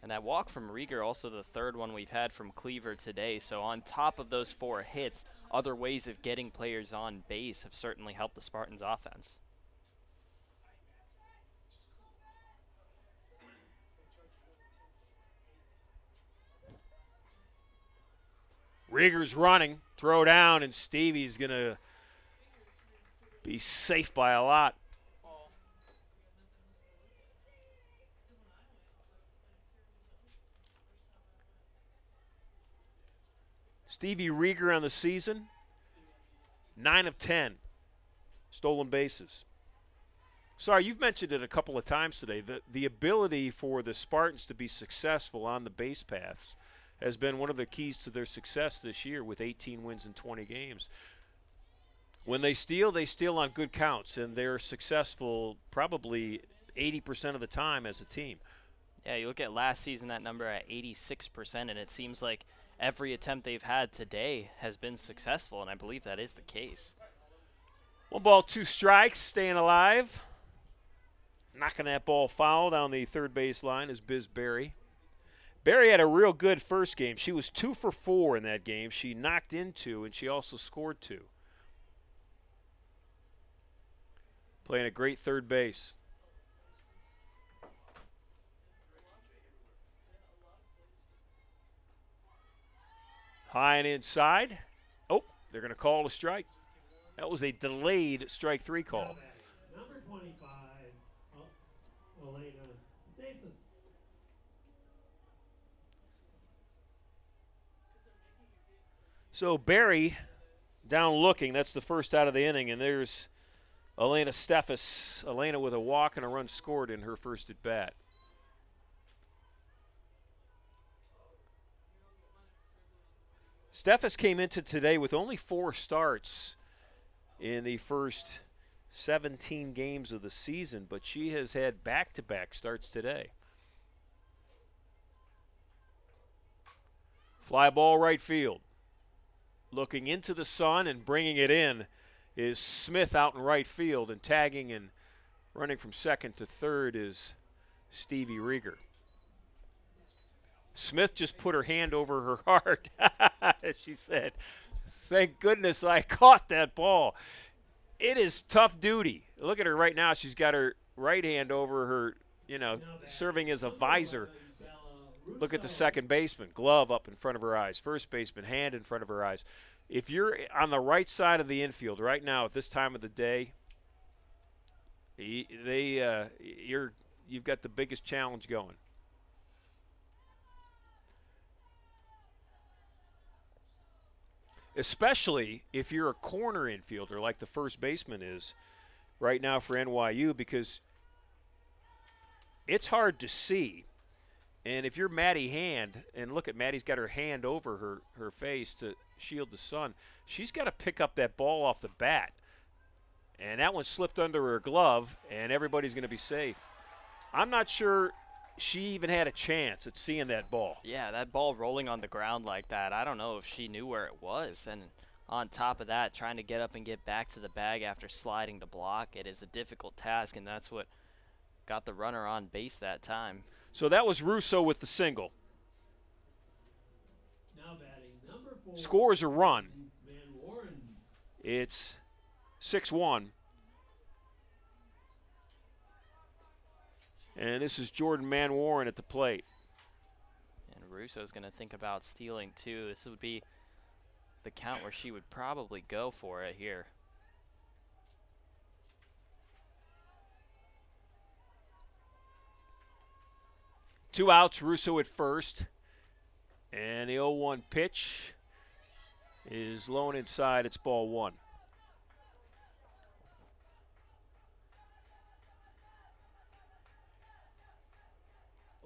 And that walk from Rieger, also the 3rd one we've had from Cleaver today. So on top of those 4 hits, other ways of getting players on base have certainly helped the Spartans' offense. Rieger's running, throw down, and Stevie's going to be safe by a lot. Stevie Rieger on the season, 9 of 10 stolen bases. Sorry, you've mentioned it a couple of times today. The ability for the Spartans to be successful on the base paths has been one of the keys to their success this year with 18 wins in 20 games. When they steal on good counts, and they're successful probably 80% of the time as a team. Yeah, you look at last season, that number at 86%, and it seems like every attempt they've had today has been successful, and I believe that is the case. 1 ball, 2 strikes, staying alive. Knocking that ball foul down the third base line is Biz Berry. Berry had a real good first game. She was 2 for 4 in that game. She knocked in 2, and she also scored 2. Playing a great third base. High and inside. Oh, they're going to call a strike. That was a delayed strike 3 call. Number 25, Elena Davis. So Berry down looking. That's the first out of the inning, and there's Elena Steffes. Elena with a walk and a run scored in her first at bat. Steffes came into today with only 4 starts in the first 17 games of the season, but she has had back-to-back starts today. Fly ball right field. Looking into the sun and bringing it in is Smith out in right field, and tagging and running from second to third is Stevie Rieger. Smith just put her hand over her heart. She said, "Thank goodness I caught that ball." It is tough duty. Look at her right now. She's got her right hand over her, serving as a visor. Look at the second baseman, glove up in front of her eyes. First baseman, hand in front of her eyes. If you're on the right side of the infield right now at this time of the day, you've got the biggest challenge going. Especially if you're a corner infielder like the first baseman is right now for NYU, because it's hard to see. And if you're Maddie Hand, and look at Maddie's got her hand over her face to shield the sun, she's got to pick up that ball off the bat. And that one slipped under her glove, and everybody's going to be safe. I'm not sure she even had a chance at seeing that ball. Yeah, that ball rolling on the ground like that, I don't know if she knew where it was. And on top of that, trying to get up and get back to the bag after sliding to block, it is a difficult task, and that's what got the runner on base that time. So that was Russo with the single. Now batting number 4. Scores a run. Van Warren. It's 6-1. And this is Jordan Manwarren at the plate. And Russo's going to think about stealing too. This would be the count where she would probably go for it here. Two outs, Russo at first. And the 0-1 pitch is low and inside. It's ball 1.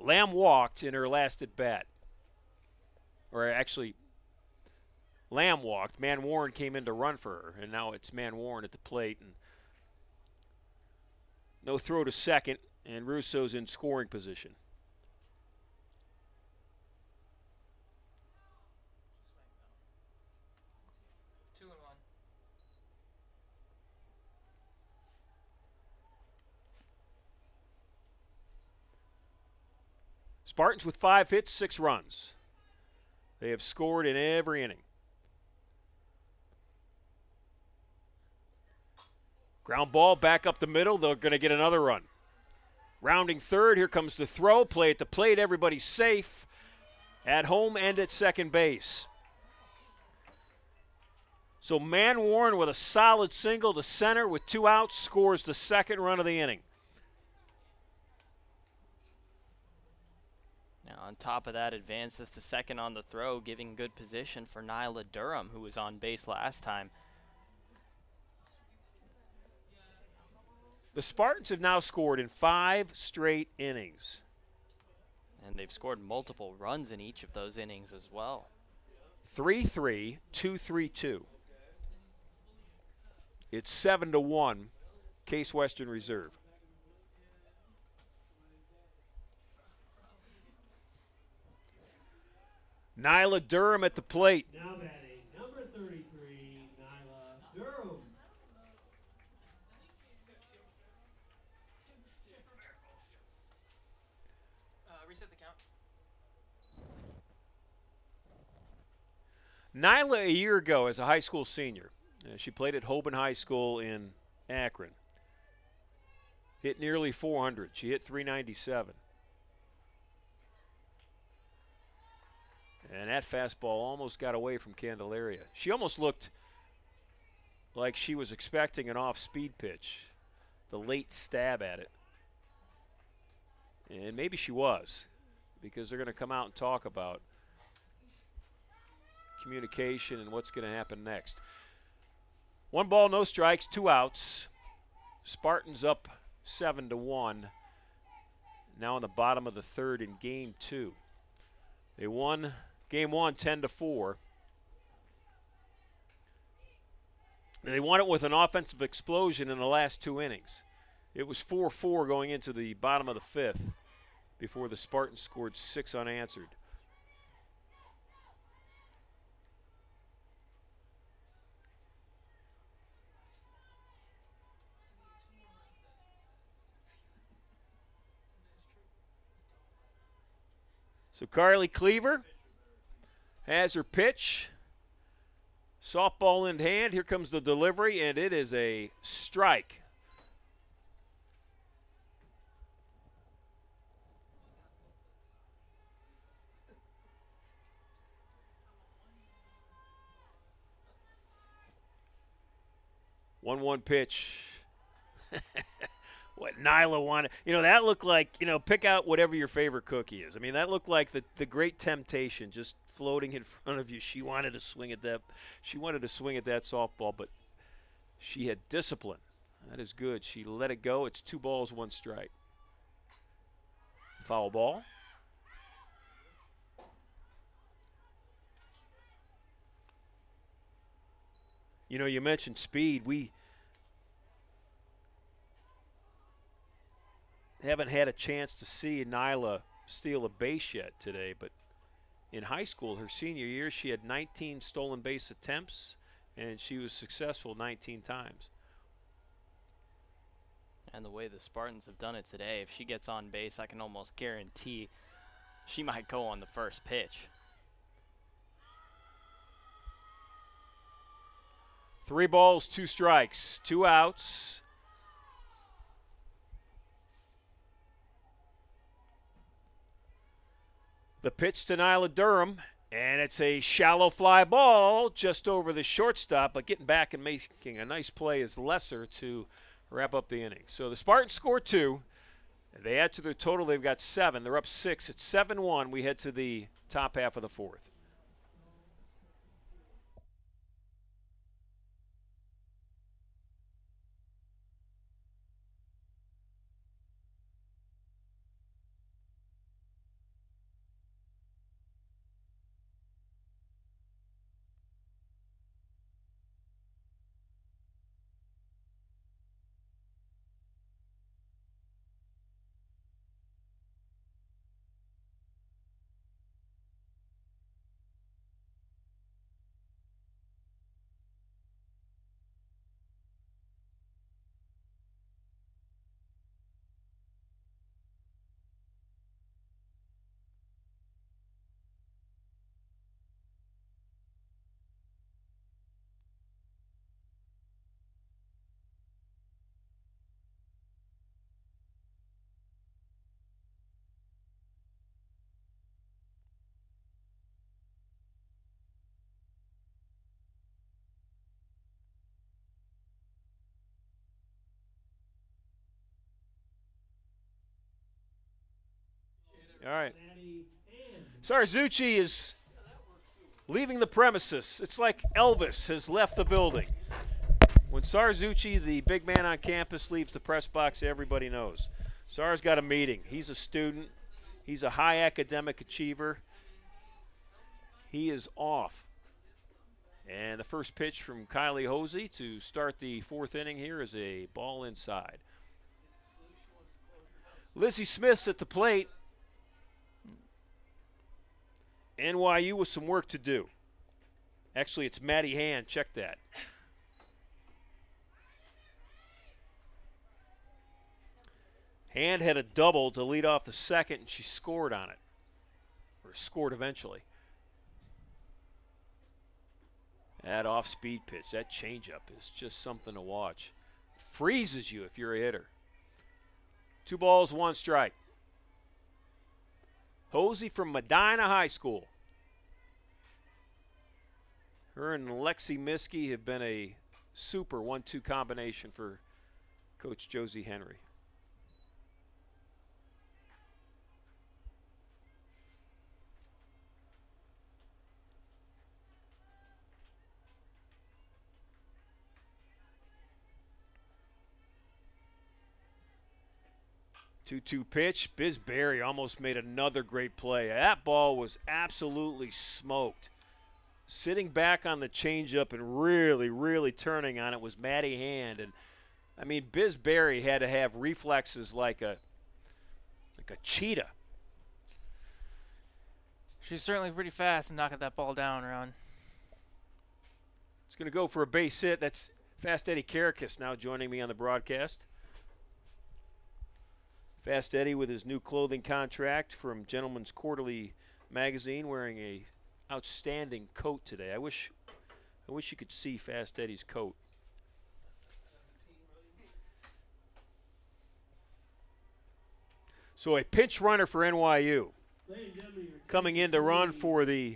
Lamb walked in her last at bat. Or actually, Lamb walked. Manwarren came in to run for her, and now it's Manwarren at the plate. And no throw to second, and Russo's in scoring position. Spartans with 5 hits, 6 runs. They have scored in every inning. Ground ball back up the middle. They're going to get another run. Rounding third, here comes the throw. Play at the plate. Everybody's safe at home and at second base. So Manwarren with a solid single to center with 2 outs scores the second run of the inning. Now on top of that, advances to second on the throw, giving good position for Nyla Durham, who was on base last time. The Spartans have now scored in 5 straight innings. And they've scored multiple runs in each of those innings as well. 3-3, 2-3-2. It's 7-1, Case Western Reserve. Nyla Durham at the plate. Now batting, number 33, Nyla Durham. Reset the count. Nyla, a year ago, as a high school senior, she played at Hoban High School in Akron. Hit nearly 400. She hit 397. And that fastball almost got away from Candelaria. She almost looked like she was expecting an off-speed pitch, the late stab at it. And maybe she was, because they're going to come out and talk about communication and what's going to happen next. 1 ball, no strikes, 2 outs. Spartans up 7-1. Now in the bottom of the 3rd in Game 2. They won Game 1 10-4. They won it with an offensive explosion in the last 2 innings. It was 4-4 going into the bottom of the 5th before the Spartans scored 6 unanswered. So Carly Cleaver has her pitch. Softball in hand. Here comes the delivery, and it is a strike. One pitch. What Nyla wanted. You know, that looked like, pick out whatever your favorite cookie is. I mean, that looked like the great temptation just floating in front of you. She wanted to swing at that. She wanted to swing at that softball, but she had discipline. That is good. She let it go. It's 2 balls, 1 strike. Foul ball. You mentioned speed. We haven't had a chance to see Nyla steal a base yet today, but in high school, her senior year, she had 19 stolen base attempts, and she was successful 19 times. And the way the Spartans have done it today, if she gets on base, I can almost guarantee she might go on the first pitch. 3 balls, 2 strikes, 2 outs. The pitch to Nyla Durham, and it's a shallow fly ball just over the shortstop, but getting back and making a nice play is Lesser to wrap up the inning. So the Spartans score 2. They add to their total. They've got 7. They're up 6. It's 7-1. We head to the top half of the 4th. All right. Sarzucci is leaving the premises. It's like Elvis has left the building. When When Sarzucci, the big man on campus, leaves the press box, everybody knows. Sar's got a meeting. He's a student. He's a high academic achiever. He is off. And the first pitch from Kylie Hosey to start the fourth inning here is a ball inside. Lizzie Smith's at the plate. NYU with some work to do. Actually, it's Maddie Hand. Check that. Hand had a double to lead off the second, and she scored on it. Or scored eventually. That off-speed pitch, that changeup is just something to watch. It freezes you if you're a hitter. 2 balls, 1 strike. Hosey from Medina High School. Her and Lexi Miskey have been a super 1-2 combination for Coach Josie Henry. Two-two pitch. Biz Berry almost made another great play. That ball was absolutely smoked. Sitting back on the changeup and really, really turning on it was Maddie Hand. And I mean, Biz Berry had to have reflexes like a cheetah. She's certainly pretty fast in knocking that ball down, Ron. It's going to go for a base hit. That's Fast Eddie Karakis now joining me on the broadcast. Fast Eddie with his new clothing contract from Gentleman's Quarterly magazine, wearing a outstanding coat today. I wish you could see Fast Eddie's coat. So a pinch runner for NYU. Coming in to run for the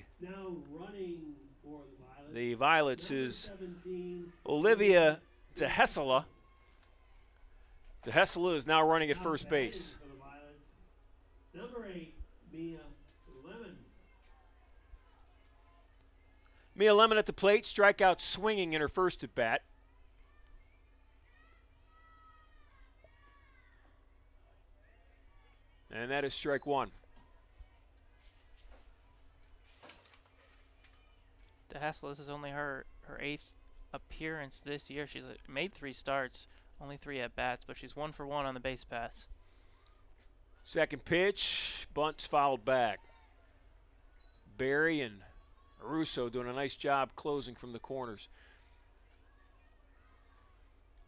Violets is Olivia Tehesela. Tehesela is now running at first base. Number 8, Mia Lemon. Mia Lemon at the plate, strikeout swinging in her first at bat. And that is strike 1. DeHassel, this is only her 8th appearance this year. She's made 3 starts, only 3 at-bats, but she's 1 for 1 on the base pass. Second pitch, bunts fouled back. Barry and Russo doing a nice job closing from the corners.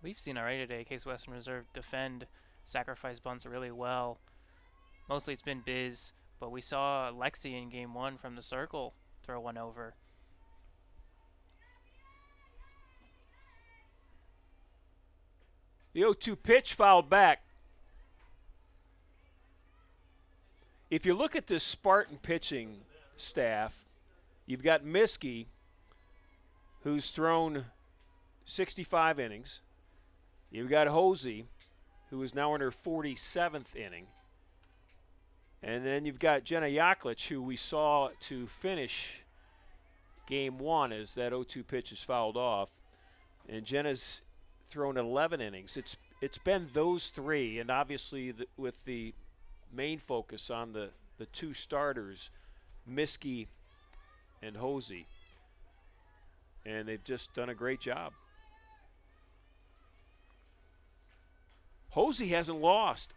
We've seen already today Case Western Reserve defend sacrifice bunts really well. Mostly it's been Biz, but we saw Lexi in game 1 from the circle throw one over. The 0-2 pitch fouled back. If you look at this Spartan pitching staff, you've got Miskey, who's thrown 65 innings. You've got Hosey, who is now in her 47th inning. And then you've got Jenna Yaklich, who we saw to finish game 1 as that 0-2 pitch is fouled off. And Jenna's thrown 11 innings. It's been those 3, and obviously with the main focus on the 2 starters, Miskey and Hosey. And they've just done a great job. Hosey hasn't lost.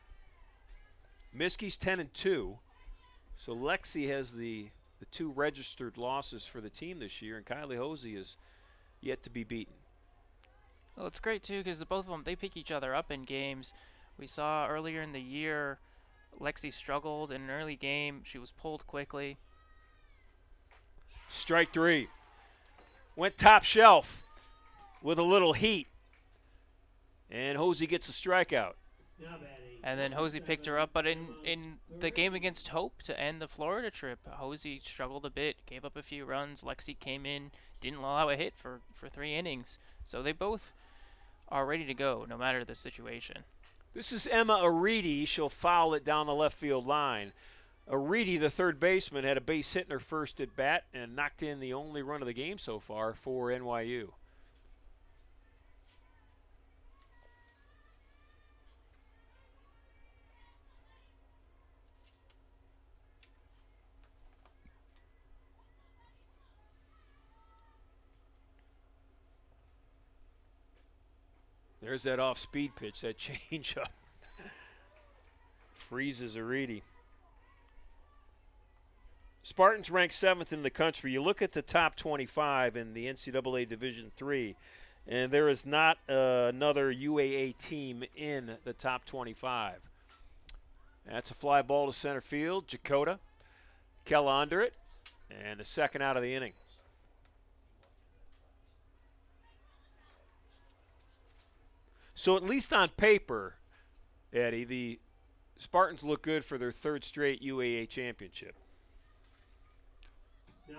Miskey's 10-2. So Lexi has the 2 registered losses for the team this year, and Kylie Hosey is yet to be beaten. Well, it's great, too, because both of them, they pick each other up in games. We saw earlier in the year Lexi struggled in an early game. She was pulled quickly. Strike 3. Went top shelf with a little heat. And Hosey gets a strikeout. And then Hosey picked her up. But in the game against Hope to end the Florida trip, Hosey struggled a bit, gave up a few runs. Lexi came in, didn't allow a hit for 3 innings. So they both are ready to go no matter the situation. This is Emma Aridi. She'll foul it down the left field line. Aridi, the third baseman, had a base hit in her first at bat and knocked in the only run of the game so far for NYU. There's that off-speed pitch, that change-up. Freezes Aridi. Spartans rank 7th in the country. You look at the top 25 in the NCAA Division III, and there is not another UAA team in the top 25. That's a fly ball to center field. Jakota, Kella under it, and the second out of the inning. So at least on paper, Eddie, the Spartans look good for their third straight UAA championship.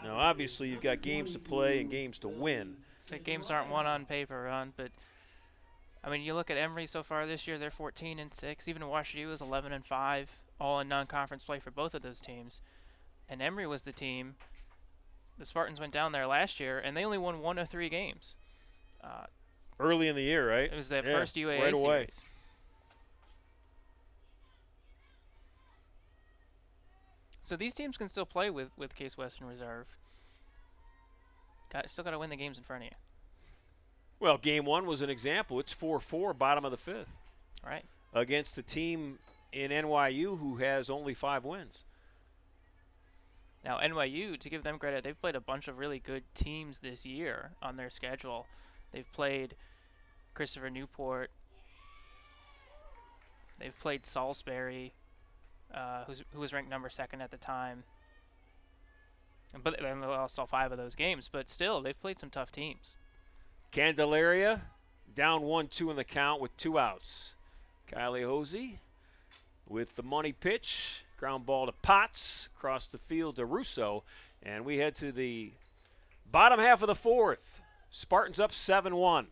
Now, obviously, you've got games to play and games to win. So games aren't won on paper, Ron, but I mean, you look at Emory so far this year; they're 14-6. Even WashU is 11-5, all in non-conference play for both of those teams. And Emory was the team. The Spartans went down there last year, and they only won 1 of 3 games. Early in the year, right? It was their first UAA right away. series. So these teams can still play with Case Western Reserve. Still got to win the games in front of you. Well, game 1 was an example. It's 4-4, bottom of the 5th. Right. Against a team in NYU who has only 5 wins. Now, NYU, to give them credit, they've played a bunch of really good teams this year on their schedule. They've played Christopher Newport. They've played Salisbury, who was ranked number 2nd at the time. But they lost all 5 of those games. But still, they've played some tough teams. Candelaria down 1-2 in the count with 2 outs. Kylie Hosey with the money pitch. Ground ball to Potts. Across the field to Russo. And we head to the bottom half of the 4th. Spartans up 7-1.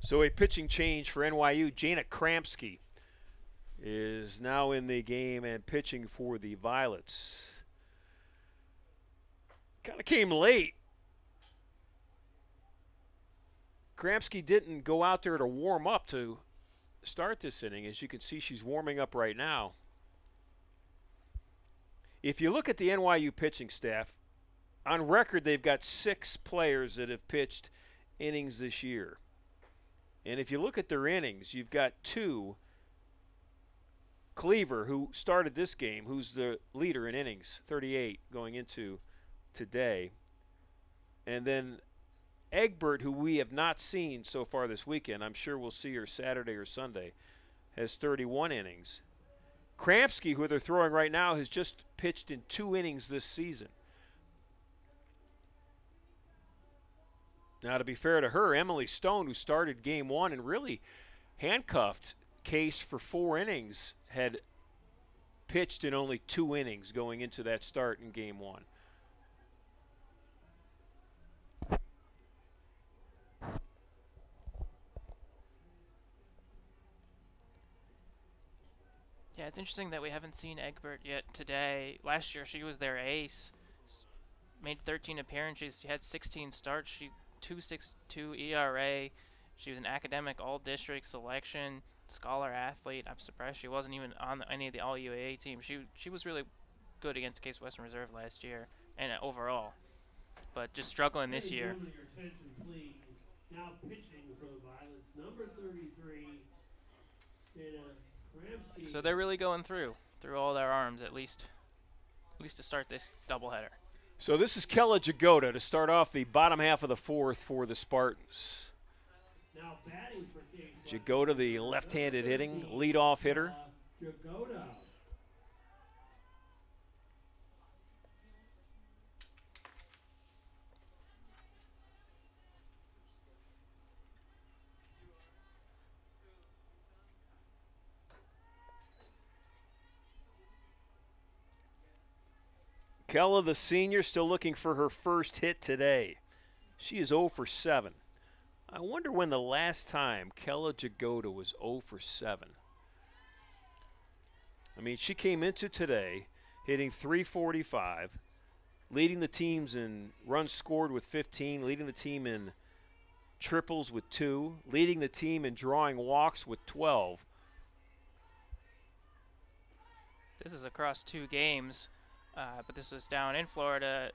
So a pitching change for NYU. Jana Kramsky is now in the game and pitching for the Violets. Kind of came late. Kramsky didn't go out there to warm up to start this inning. As you can see, she's warming up right now. If you look at the NYU pitching staff, on record they've got 6 players that have pitched innings this year. And if you look at their innings, you've got 2. Cleaver, who started this game, who's the leader in innings, 38 going into today. And then Egbert, who we have not seen so far this weekend, I'm sure we'll see her Saturday or Sunday, has 31 innings. Kramsky, who they're throwing right now, has just pitched in 2 innings this season. Now, to be fair to her, Emily Stone, who started game 1 and really handcuffed Case for 4 innings, had pitched in only 2 innings going into that start in Game 1. Yeah, it's interesting that we haven't seen Egbert yet today. Last year she was their ace, made 13 appearances. She had 16 starts. She 2.62 ERA. She was an academic all-district selection, scholar athlete. I'm surprised she wasn't even on any of the All-UAA team. She was really good against Case Western Reserve last year and overall, but just struggling this year. Your attention, please. Now pitching for the Violets, number 33. So they're really going through all their arms at least to start this doubleheader. So this is Kella Jagoda to start off the bottom half of the 4th for the Spartans. Now batting for Case Jagoda, the left-handed hitting leadoff hitter. Jagoda. Kella, the senior, still looking for her first hit today. She is 0 for 7. I wonder when the last time Kella Jagoda was 0 for 7. I mean, she came into today hitting .345, leading the teams in runs scored with 15, leading the team in triples with 2, leading the team in drawing walks with 12. This is across 2 games. But this was down in Florida.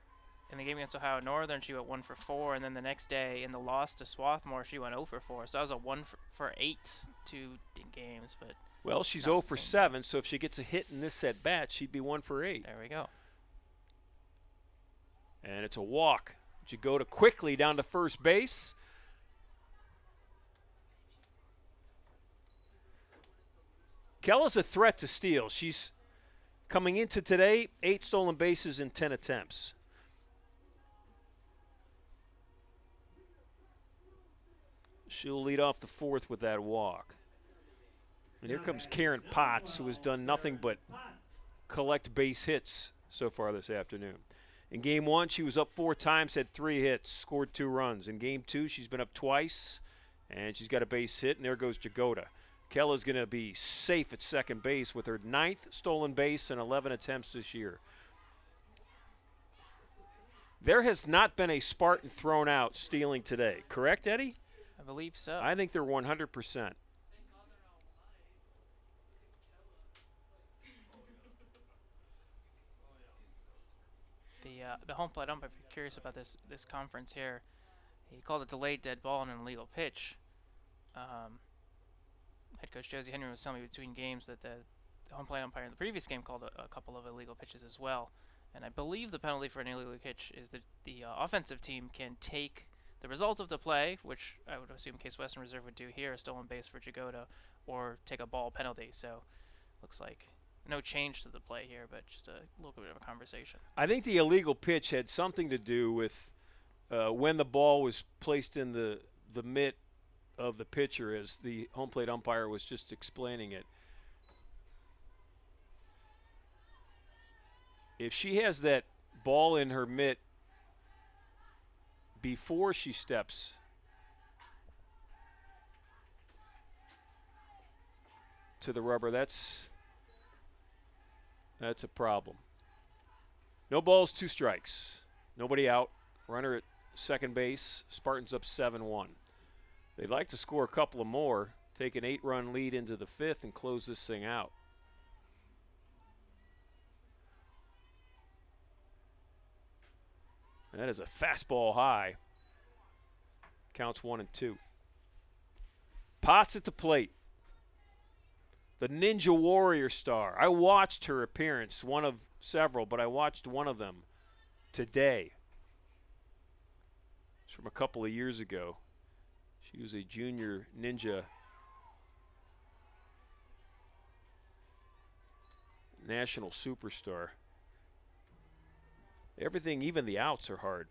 In the game against Ohio Northern, she went 1 for 4, and then the next day in the loss to Swarthmore, she went 0 for 4. So that was a 1 for 8 games. But well, she's 0 for 7, so if she gets a hit in this at bat, she'd be 1 for 8. There we go. And it's a walk. Jagoda quickly down to first base. Kella's a threat to steal. She's coming into today, 8 stolen bases in 10 attempts. She'll lead off the 4th with that walk. And here comes Karen Potts, who has done nothing but collect base hits so far this afternoon. In Game 1, she was up 4 times, had 3 hits, scored 2 runs. In Game 2, she's been up twice, and she's got a base hit, and there goes Jagoda. Kella's going to be safe at second base with her 9th stolen base in 11 attempts this year. There has not been a Spartan thrown out stealing today. Correct, Eddie? I believe so. I think they're 100%. The home plate umpire, if you're curious about this conference here, he called a delayed dead ball and an illegal pitch. Head coach Josie Henry was telling me between games that the home plate umpire in the previous game called a couple of illegal pitches as well. And I believe the penalty for an illegal pitch is that the offensive team can take the result of the play, which I would assume Case Western Reserve would do here, a stolen base for Jagoda, or take a ball penalty. So looks like no change to the play here, but just a little bit of a conversation. I think the illegal pitch had something to do with when the ball was placed in the mitt of the pitcher, as the home plate umpire was just explaining it. If she has that ball in her mitt before she steps to the rubber, that's a problem. No balls, 2 strikes. Nobody out. Runner at second base. Spartans up 7-1. They'd like to score a couple of more, take an 8-run lead into the 5th, and close this thing out. And that is a fastball high. Counts 1-2. Potts at the plate. The Ninja Warrior star. I watched her appearance, one of several, but I watched one of them today. It's from a couple of years ago. She was a junior ninja national superstar. Everything, even the outs, are hard.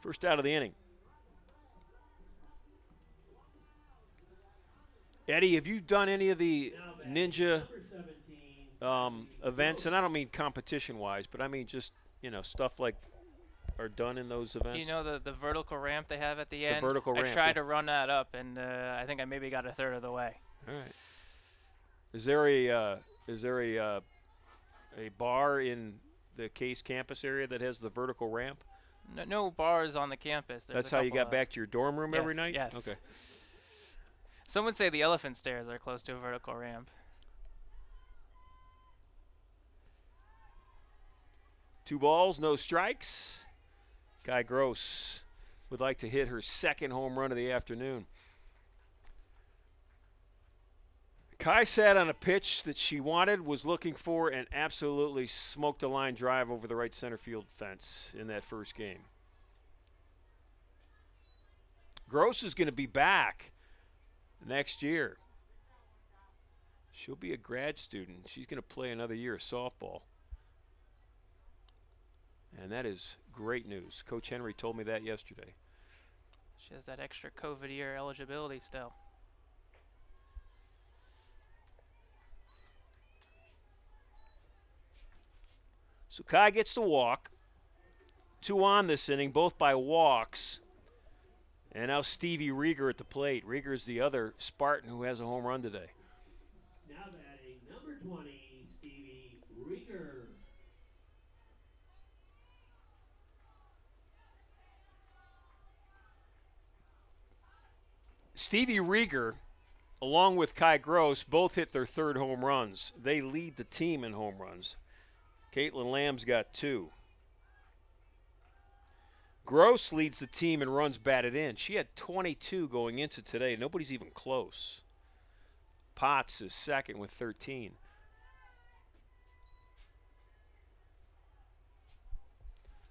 First out of the inning. Eddie, have you done any of the ninja events, and I don't mean competition-wise, but I mean just stuff like are done in those events. You know the vertical ramp they have at the The end? vertical ramp, I tried to run that up, and I think I maybe got a third of the way. All right. Is there a bar in the Case campus area that has the vertical ramp? No bars on the campus. That's how you got back to your dorm room every night? Yes. Okay. Some would say the elephant stairs are close to a vertical ramp. 2 balls, no strikes. Kai Gross would like to hit her second home run of the afternoon. Kai sat on a pitch that she wanted, was looking for, and absolutely smoked a line drive over the right center field fence in that first game. Gross is going to be back next year. She'll be a grad student. She's going to play another year of softball. And that is great news. Coach Henry told me that yesterday. She has that extra COVID year eligibility still. So Kai gets the walk. 2 on this inning, both by walks. And now Stevie Rieger at the plate. Rieger's the other Spartan who has a home run today. Now batting number 20, Stevie Rieger. Stevie Rieger, along with Kai Gross, both hit their 3rd home runs. They lead the team in home runs. Caitlin Lamb's got 2. Gross leads the team in runs batted in. She had 22 going into today. Nobody's even close. Potts is second with 13.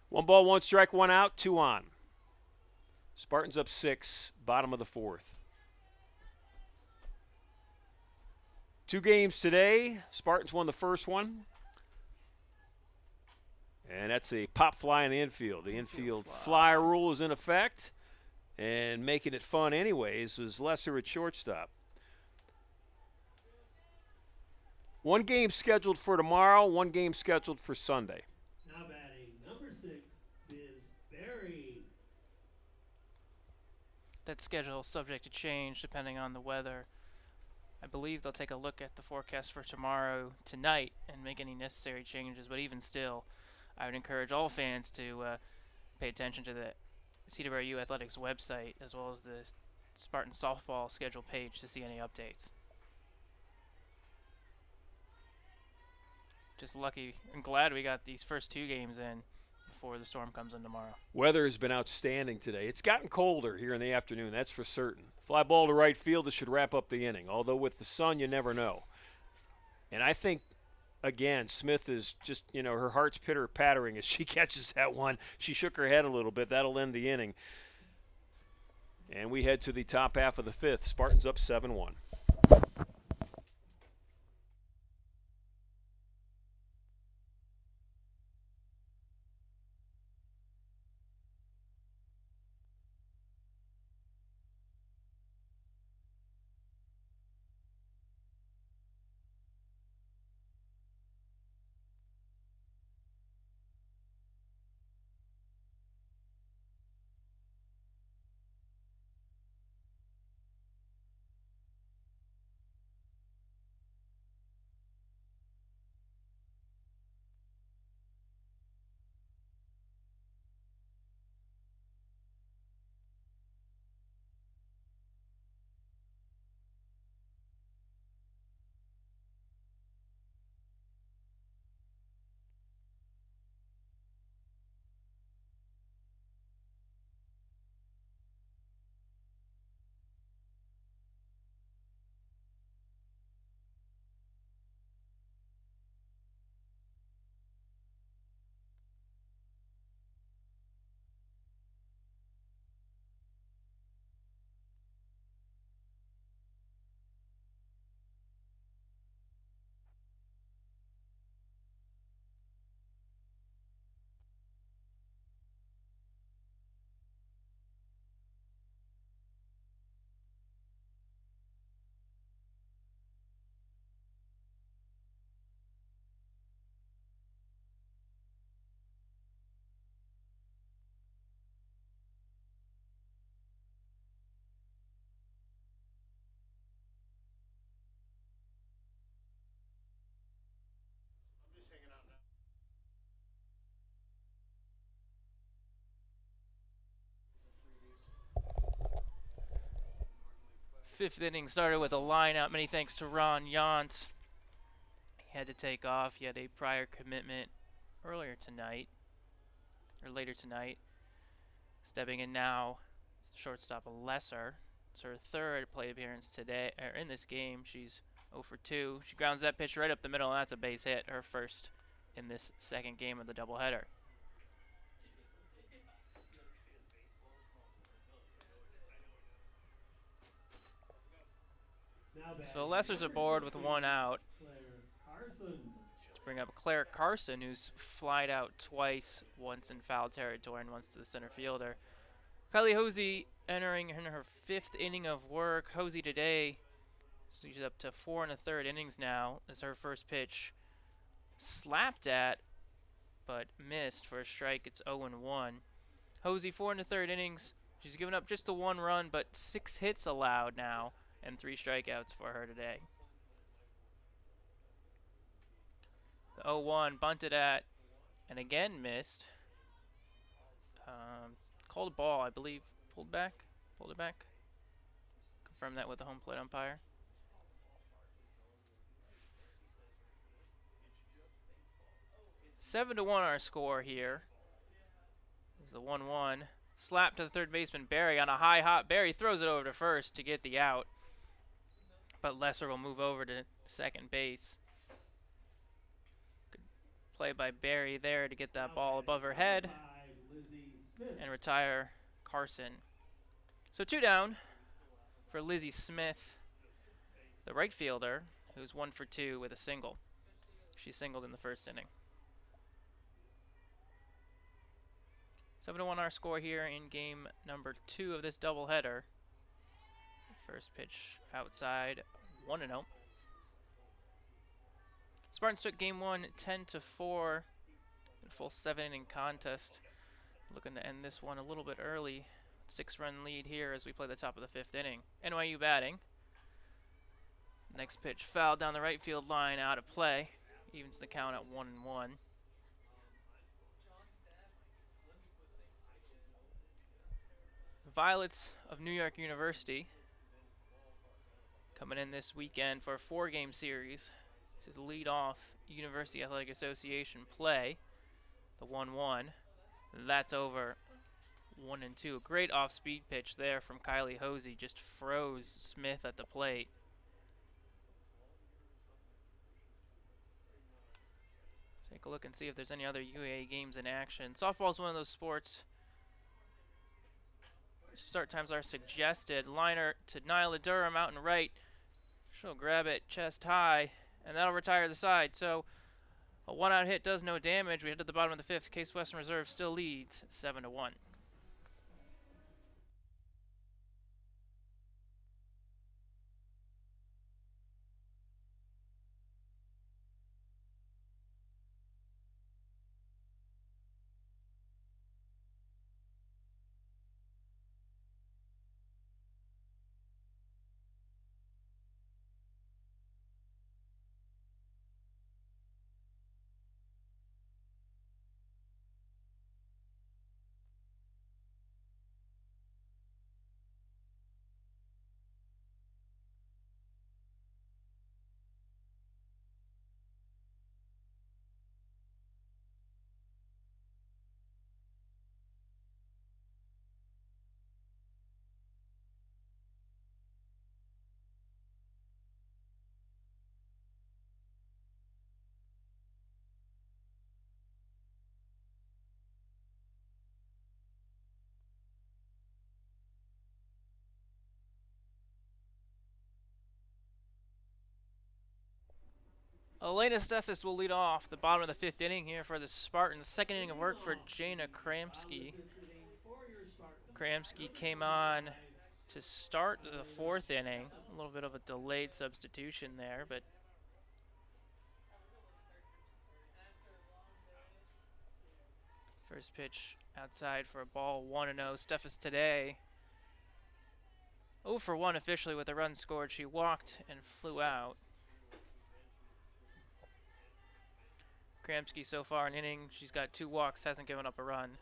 One ball, 1 strike, 1 out, 2 on. Spartans up 6, bottom of the 4th. 2 games today. Spartans won the first one. And that's a pop fly in the infield. The infield fly rule is in effect. And making it fun anyways is Lesser at shortstop. 1 game scheduled for tomorrow, 1 game scheduled for Sunday. Now batting number 6, Biz Berry. That schedule is subject to change depending on the weather. I believe they'll take a look at the forecast for tomorrow tonight and make any necessary changes, but even still, I would encourage all fans to pay attention to the CWRU Athletics website as well as the Spartan softball schedule page to see any updates. Just lucky and glad we got these first 2 games in before the storm comes in tomorrow. Weather has been outstanding today. It's gotten colder here in the afternoon, that's for certain. Fly ball to right field, this should wrap up the inning. Although with the sun, you never know. And I think, again, Smith is just, her heart's pitter-pattering as she catches that one. She shook her head a little bit. That'll end the inning. And we head to the top half of the 5th. Spartans up 7-1. Fifth inning started with a line out. Many thanks to Ron Yant. He had to take off. He had a prior commitment earlier tonight, or later tonight. Stepping in now is the shortstop Lesser. It's her third plate appearance today, or in this game. She's 0 for 2. She grounds that pitch right up the middle, and that's a base hit. Her first in this second game of the doubleheader. So Lesser's aboard with 1 out. To bring up Claire Carson, who's flied out twice, once in foul territory and once to the center fielder. Kylie Hosey entering in her 5th inning of work. Hosey today, she's up to 4 1/3 innings now. As her first pitch slapped at, but missed for a strike. It's 0-1. Hosey 4 1/3 innings. She's given up just the 1 run, but 6 hits allowed now, and 3 strikeouts for her today. The 0-1 bunted at, and again missed. Called a ball, I believe. Pulled it back. Confirm that with the home plate umpire. Seven to 1 our score here. This is the 1-1. Slap to the third baseman Barry on a high hop. Barry throws it over to first to get the out, but Lesser will move over to second base. Good play by Barry there to get that ball above her head and retire Carson. So 2 down for Lizzie Smith, the right fielder, who's 1 for 2 with a single. She singled in the first inning. 7-1 our score here in game number 2 of this doubleheader. First pitch outside, 1-0. Spartans took game 1 10-4 in a full 7-inning contest. Looking to end this one a little bit early. 6-run lead here as we play the top of the 5th inning. NYU batting. Next pitch fouled down the right field line, out of play. Evens the count at 1-1. Violets of New York University coming in this weekend for a 4-game series to lead off University Athletic Association play. The 1-1. That's over 1-2. A great off-speed pitch there from Kylie Hosey. Just froze Smith at the plate. Take a look and see if there's any other UAA games in action. Softball is one of those sports. Start times are suggested. Liner to Nyla Durham out and right. She'll grab it chest high, and that'll retire the side. So a 1-out hit does no damage. We head to the bottom of the 5th. Case Western Reserve still leads 7-1. Elena Steffes will lead off the bottom of the 5th inning here for the Spartans. 2nd inning of work for Jana Kramsky. Kramsky came on to start the 4th inning. A little bit of a delayed substitution there, but first pitch outside for a ball, 1-0. Steffes today 0 for 1 officially with a run scored. She walked and flew out. Kramsky so far an inning, she's got 2 walks, hasn't given up a run.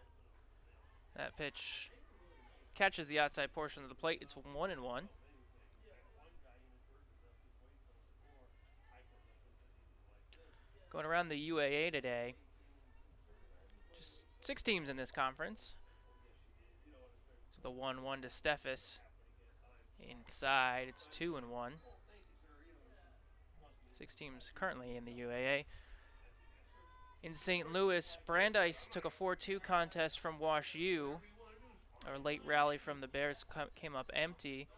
That pitch catches the outside portion of the plate. It's 1-1. Going around the UAA today, just 6 teams in this conference. So the 1-1 to Steffes. Inside, it's 2-1. 6 teams currently in the UAA. In St. Louis, Brandeis took a 4-2 contest from Wash U. A late rally from the Bears came up empty.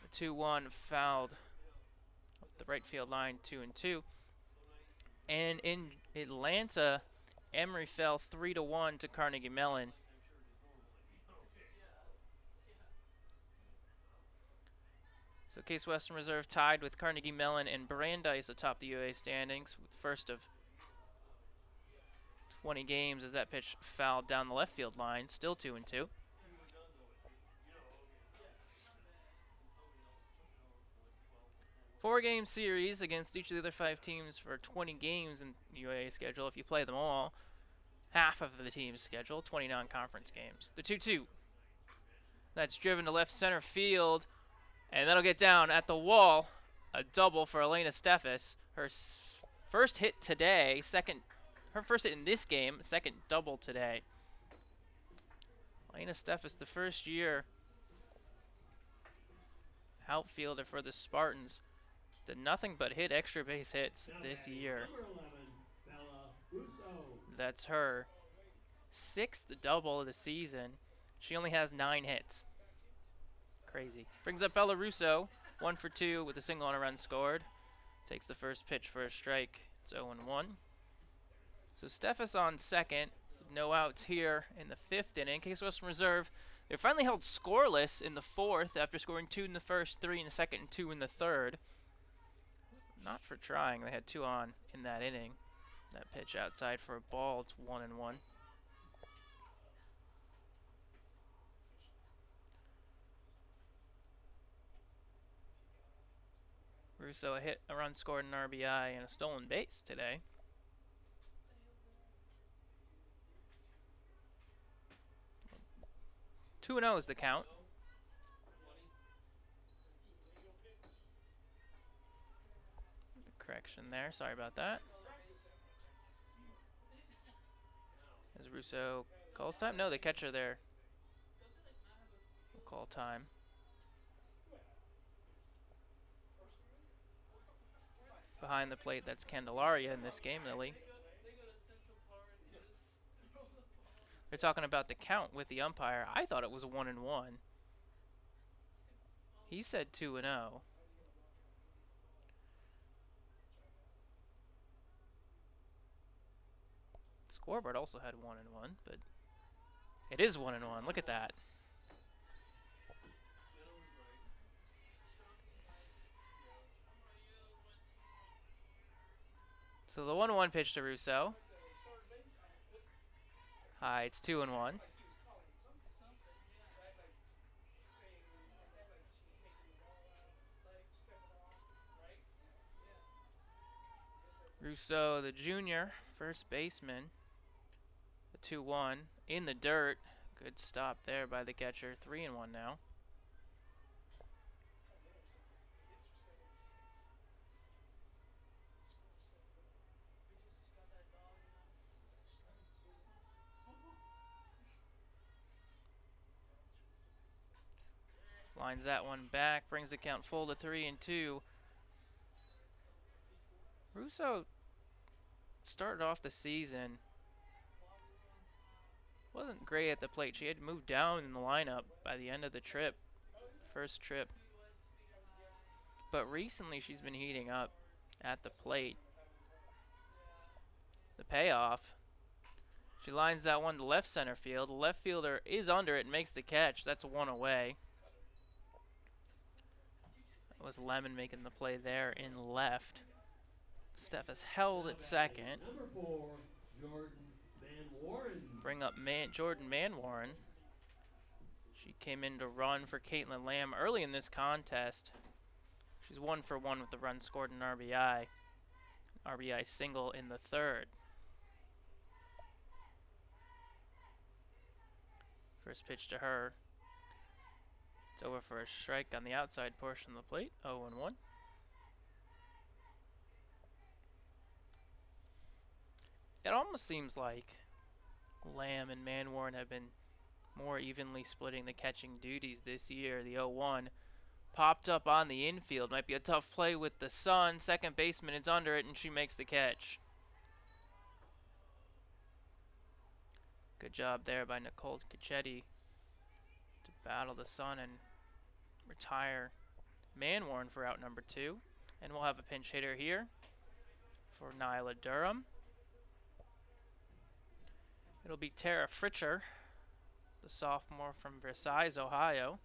The 2-1 fouled up the right field line, 2-2. And in Atlanta, Emory fell 3-1 to Carnegie Mellon. So Case Western Reserve tied with Carnegie Mellon and Brandeis atop the UA standings, with the first of 20 games as that pitch fouled down the left field line, still 2-2. Four-game series against each of the other 5 teams for 20 games in UAA schedule. If you play them all, half of the team's schedule, 20 non-conference games. The 2-2. That's driven to left center field, and that'll get down at the wall. A double for Elena Steffes. Her first hit today, her first hit in this game, second double today. Elena Steffes, the first year outfielder for the Spartans, did nothing but hit extra base hits this year. That's her 6th double of the season. She only has 9 hits. Crazy. Brings up Bella Russo, 1 for 2 with a single and a run scored. Takes the first pitch for a strike. It's 0-1. So Steffes on second, no outs here in the 5th inning. Case Western Reserve, they finally held scoreless in the 4th after scoring 2 in the first, 3 in the second, and 2 in the 3rd. Not for trying. They had 2 on in that inning. That pitch outside for a ball. It's 1-1. Russo a hit, a run scored, an RBI, and a stolen base today. Two and 0 is the count. Correction there, sorry about that. As Russo calls time? No, the catcher there will call time. Behind the plate, that's Candelaria in this game, Lily. They're talking about the count with the umpire. I thought it was 1-1. He said 2-0. Scoreboard also had 1-1, but it is 1-1. Look at that. So the 1-1 pitch to Russo. High, it's 2-1. Russo, the junior, first baseman. The 2-1 in the dirt. Good stop there by the catcher. 3-1 now. Lines that one back, brings the count full to 3-2. Russo started off the season, wasn't great at the plate. She had moved down in the lineup by the end of the trip, first trip. But recently she's been heating up at the plate. The payoff, she lines that one to left center field. The left fielder is under it and makes the catch. That's 1 away. That was Lemon making the play there in left. Steffes held at second. Number 4, Jordan Manwaring. Bring up Jordan Manwaring. She came in to run for Caitlin Lamb early in this contest. She's 1 for 1 with the run scored in RBI. RBI single in the 3rd. First pitch to her. It's over for a strike on the outside portion of the plate. 0-1. it almost seems like Lamb and Manwarn have been more evenly splitting the catching duties this year. The 0-1 popped up on the infield. Might be a tough play with the Sun. Second baseman is under it, and she makes the catch. Good job there by Nicole Cacchetti to battle the Sun and retire Manwarn for out number 2. And we'll have a pinch hitter here for Nyla Durham. It'll be Tara Fritcher, the sophomore from Versailles, Ohio.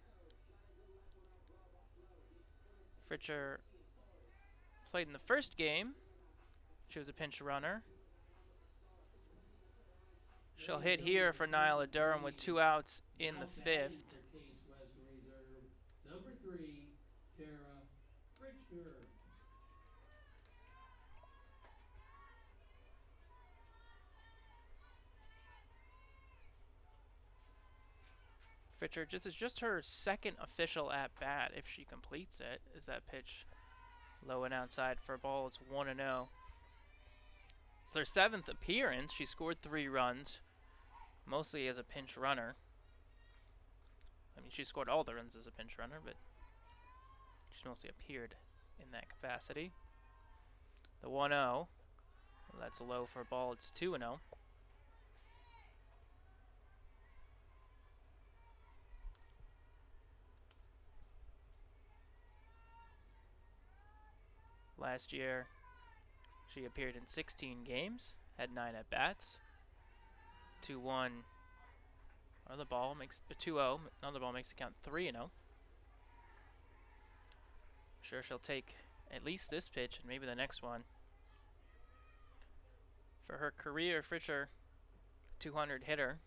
Fritcher played in the first game. She was a pinch runner. She'll hit here for Nyla Durham with 2 outs in the 5th. Number 3, Tara Fritcher. Fritcher, this is just her second official at-bat if she completes it. Is that pitch low and outside for a ball? It's 1-0. It's her 7th appearance. She scored 3 runs, mostly as a pinch runner. I mean, she scored all the runs as a pinch runner, but she's mostly appeared in that capacity. The 1-0. That's low for a ball. It's 2-0. Last year, she appeared in 16 games, had 9 at-bats. 2-1. Another ball makes a 2-0. Another ball makes it count 3-0. Sure, she'll take at least this pitch and maybe the next one. For her career, Fritcher, 200 hitter.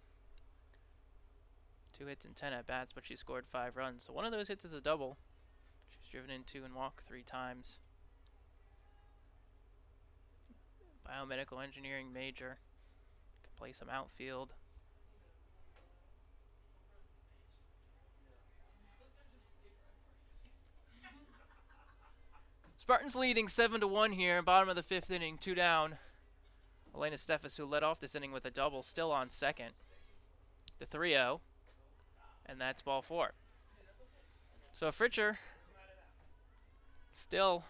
2 hits and 10 at-bats, but she scored 5 runs. So one of those hits is a double. She's driven into and walked 3 times. Biomedical engineering major. Can play some outfield. Spartans leading 7-1 here, bottom of the 5th inning, 2 down. Elena Steffes, who led off this inning with a double, still on second. The 3-0, and that's ball 4. So Fritcher still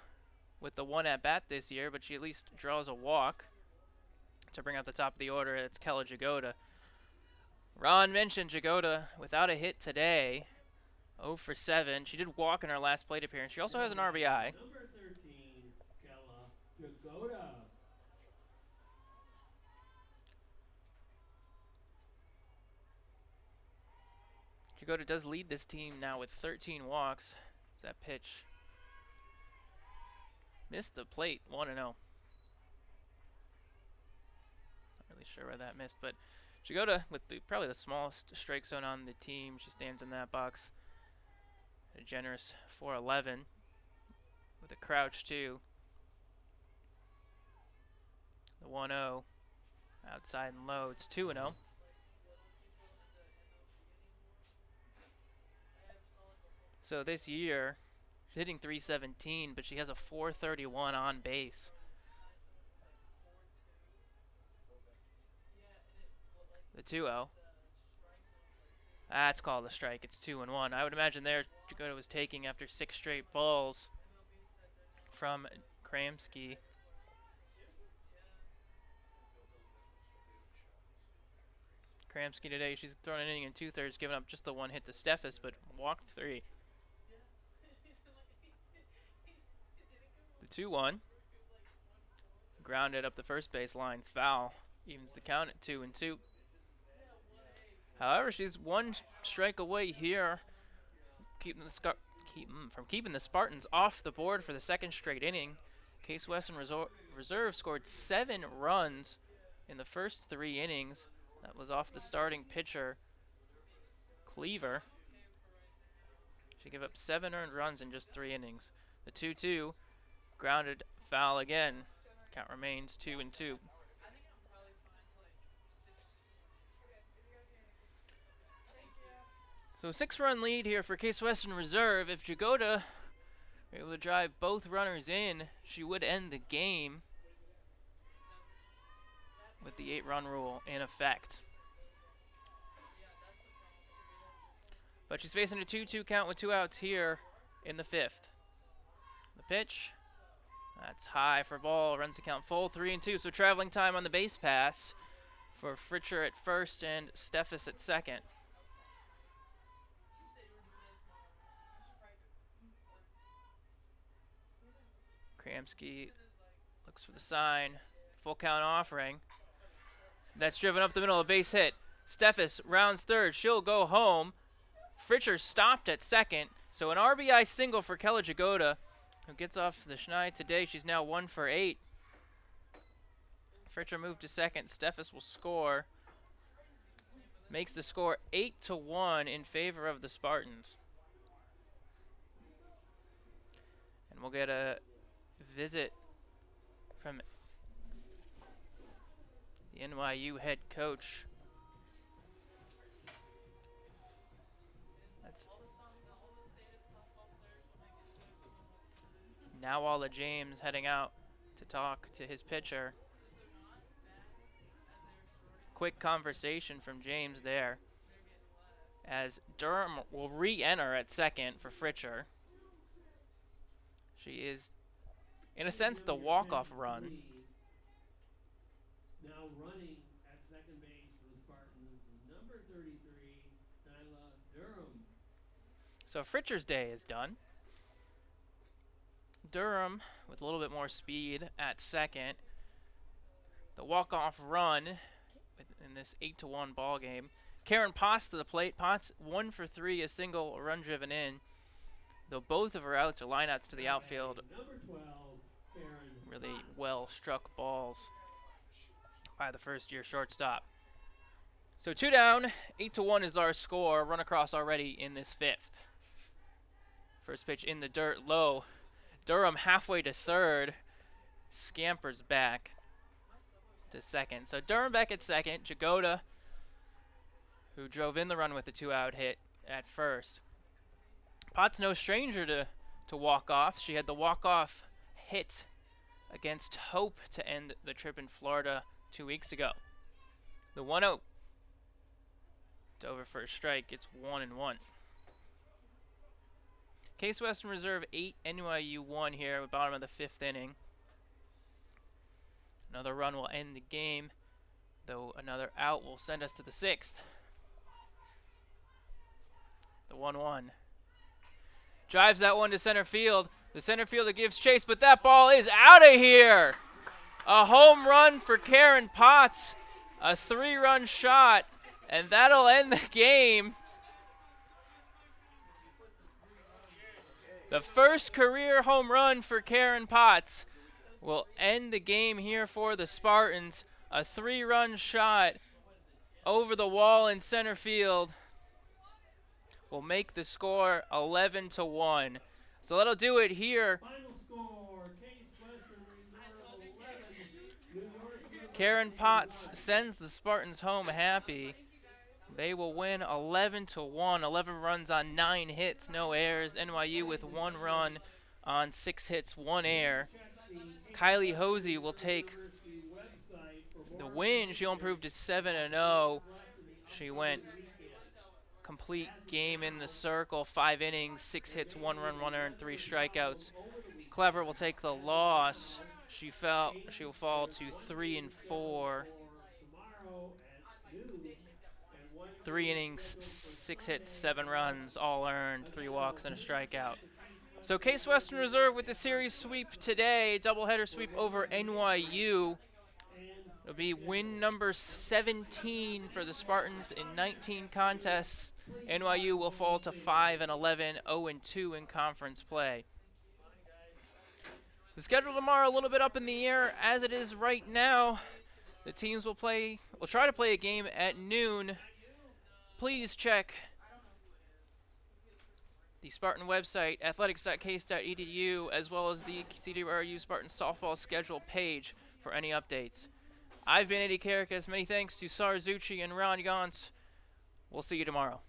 with the 1 at-bat this year, but she at least draws a walk to bring up the top of the order. It's Kella Jagoda. Ron mentioned Jagoda without a hit today, 0 for 7. She did walk in her last plate appearance. She also has an RBI. Number 13, Kella Jagoda. Jagoda does lead this team now with 13 walks. It's that pitch. Missed the plate, 1-0. Not really sure where that missed, but Jagoda with probably the smallest strike zone on the team. She stands in that box. A generous 4-11 with a crouch too. The 1-0 outside and low. It's 2-0. So this year, she's hitting .317, but she has a .431 on base. The 2-0. That's called a strike. It's 2-1. I would imagine there Jagoda was taking after 6 straight balls from Kramsky. Kramsky today, she's thrown an inning in 2/3, giving up just the 1 hit to Steffes, but walked 3. The 2-1. Grounded up the first base line. Foul. Evens the count at 2-2. However, she's 1 strike away here from keeping the Spartans off the board for the 2nd straight inning. Case Western Reserve scored 7 runs in the first 3 innings. That was off the starting pitcher, Cleaver. She gave up 7 earned runs in just 3 innings. The 2-2, grounded foul again. Count remains 2-2. So a 6-run lead here for Case Western Reserve. If Jagoda were able to drive both runners in, she would end the game. with the 8-run rule in effect. But she's facing a 2-2 count with 2 outs here in the 5th. The pitch, that's high for ball, runs the count full, 3-2. So traveling time on the base pass for Fritcher at first and Steffes at second. Kramsky looks for the sign, full count offering. That's driven up the middle, a base hit. Steffes rounds third, she'll go home. Fritcher stopped at second, so an RBI single for Keller Jagoda, who gets off the schneid today. She's now 1 for 8. Fritcher moved to second. Steffes will score. Makes the score 8-1 in favor of the Spartans. And we'll get a visit from the NYU head coach. That's Nawala James heading out to talk to his pitcher. Quick conversation from James there, as Durham will re-enter at second for Fritcher. She is, in a sense, the walk-off run. Now running at second base for the Spartans, number 33, Nyla Durham. So Fritcher's day is done. Durham with a little bit more speed at second. The walk-off run in this 8-1 ball game. Karen Potts to the plate. Potts 1 for 3, a single, a run driven in. Though both of her outs are lineouts to the outfield. Number 12, Karen Really Potts. well struck balls by the first-year shortstop. So 2 down, 8-1 is our score. Run across already in this 5th. First pitch in the dirt, low. Durham halfway to third. Scampers back to second. So Durham back at second. Jagoda, who drove in the run with a 2-out hit at first. Potts no stranger to walk-offs. She had the walk-off hit against Hope to end the trip in Florida 2 weeks ago. The 1-0. Dover for a strike. It's 1-1. Case Western Reserve 8, NYU 1 here at the bottom of the 5th inning. Another run will end the game, though another out will send us to the 6th. The 1-1. Drives that one to center field. The center fielder gives chase, but that ball is out of here. A home run for Karen Potts. A 3-run shot, and that'll end the game. The first career home run for Karen Potts will end the game here for the Spartans. A 3-run shot over the wall in center field will make the score 11-1. So that'll do it here. Final score, Case Western Reserve 11, New York. Karen Potts sends the Spartans home happy. They will win 11-1. 11 runs on 9 hits, no errors. NYU with 1 run on 6 hits, 1 error. Kylie Hosey will take the win. She'll improve to 7-0. She went complete game in the circle, 5 innings, 6 hits, 1 run, 1 earned, 3 strikeouts. Clever will take the loss. She will fall to 3-4. 3 innings, 6 hits, 7 runs, all earned, 3 walks and a strikeout. So Case Western Reserve with the series sweep today, doubleheader sweep over NYU. It'll be win number 17 for the Spartans in 19 contests. NYU will fall to 5-11, 0-2 in conference play. The schedule tomorrow a little bit up in the air as it is right now. The teams will try to play a game at noon. Please check the Spartan website, athletics.case.edu, as well as the CWRU Spartan softball schedule page for any updates. I've been Eddie Karakas. Many thanks to Sar Zucci and Ron Gauntz. We'll see you tomorrow.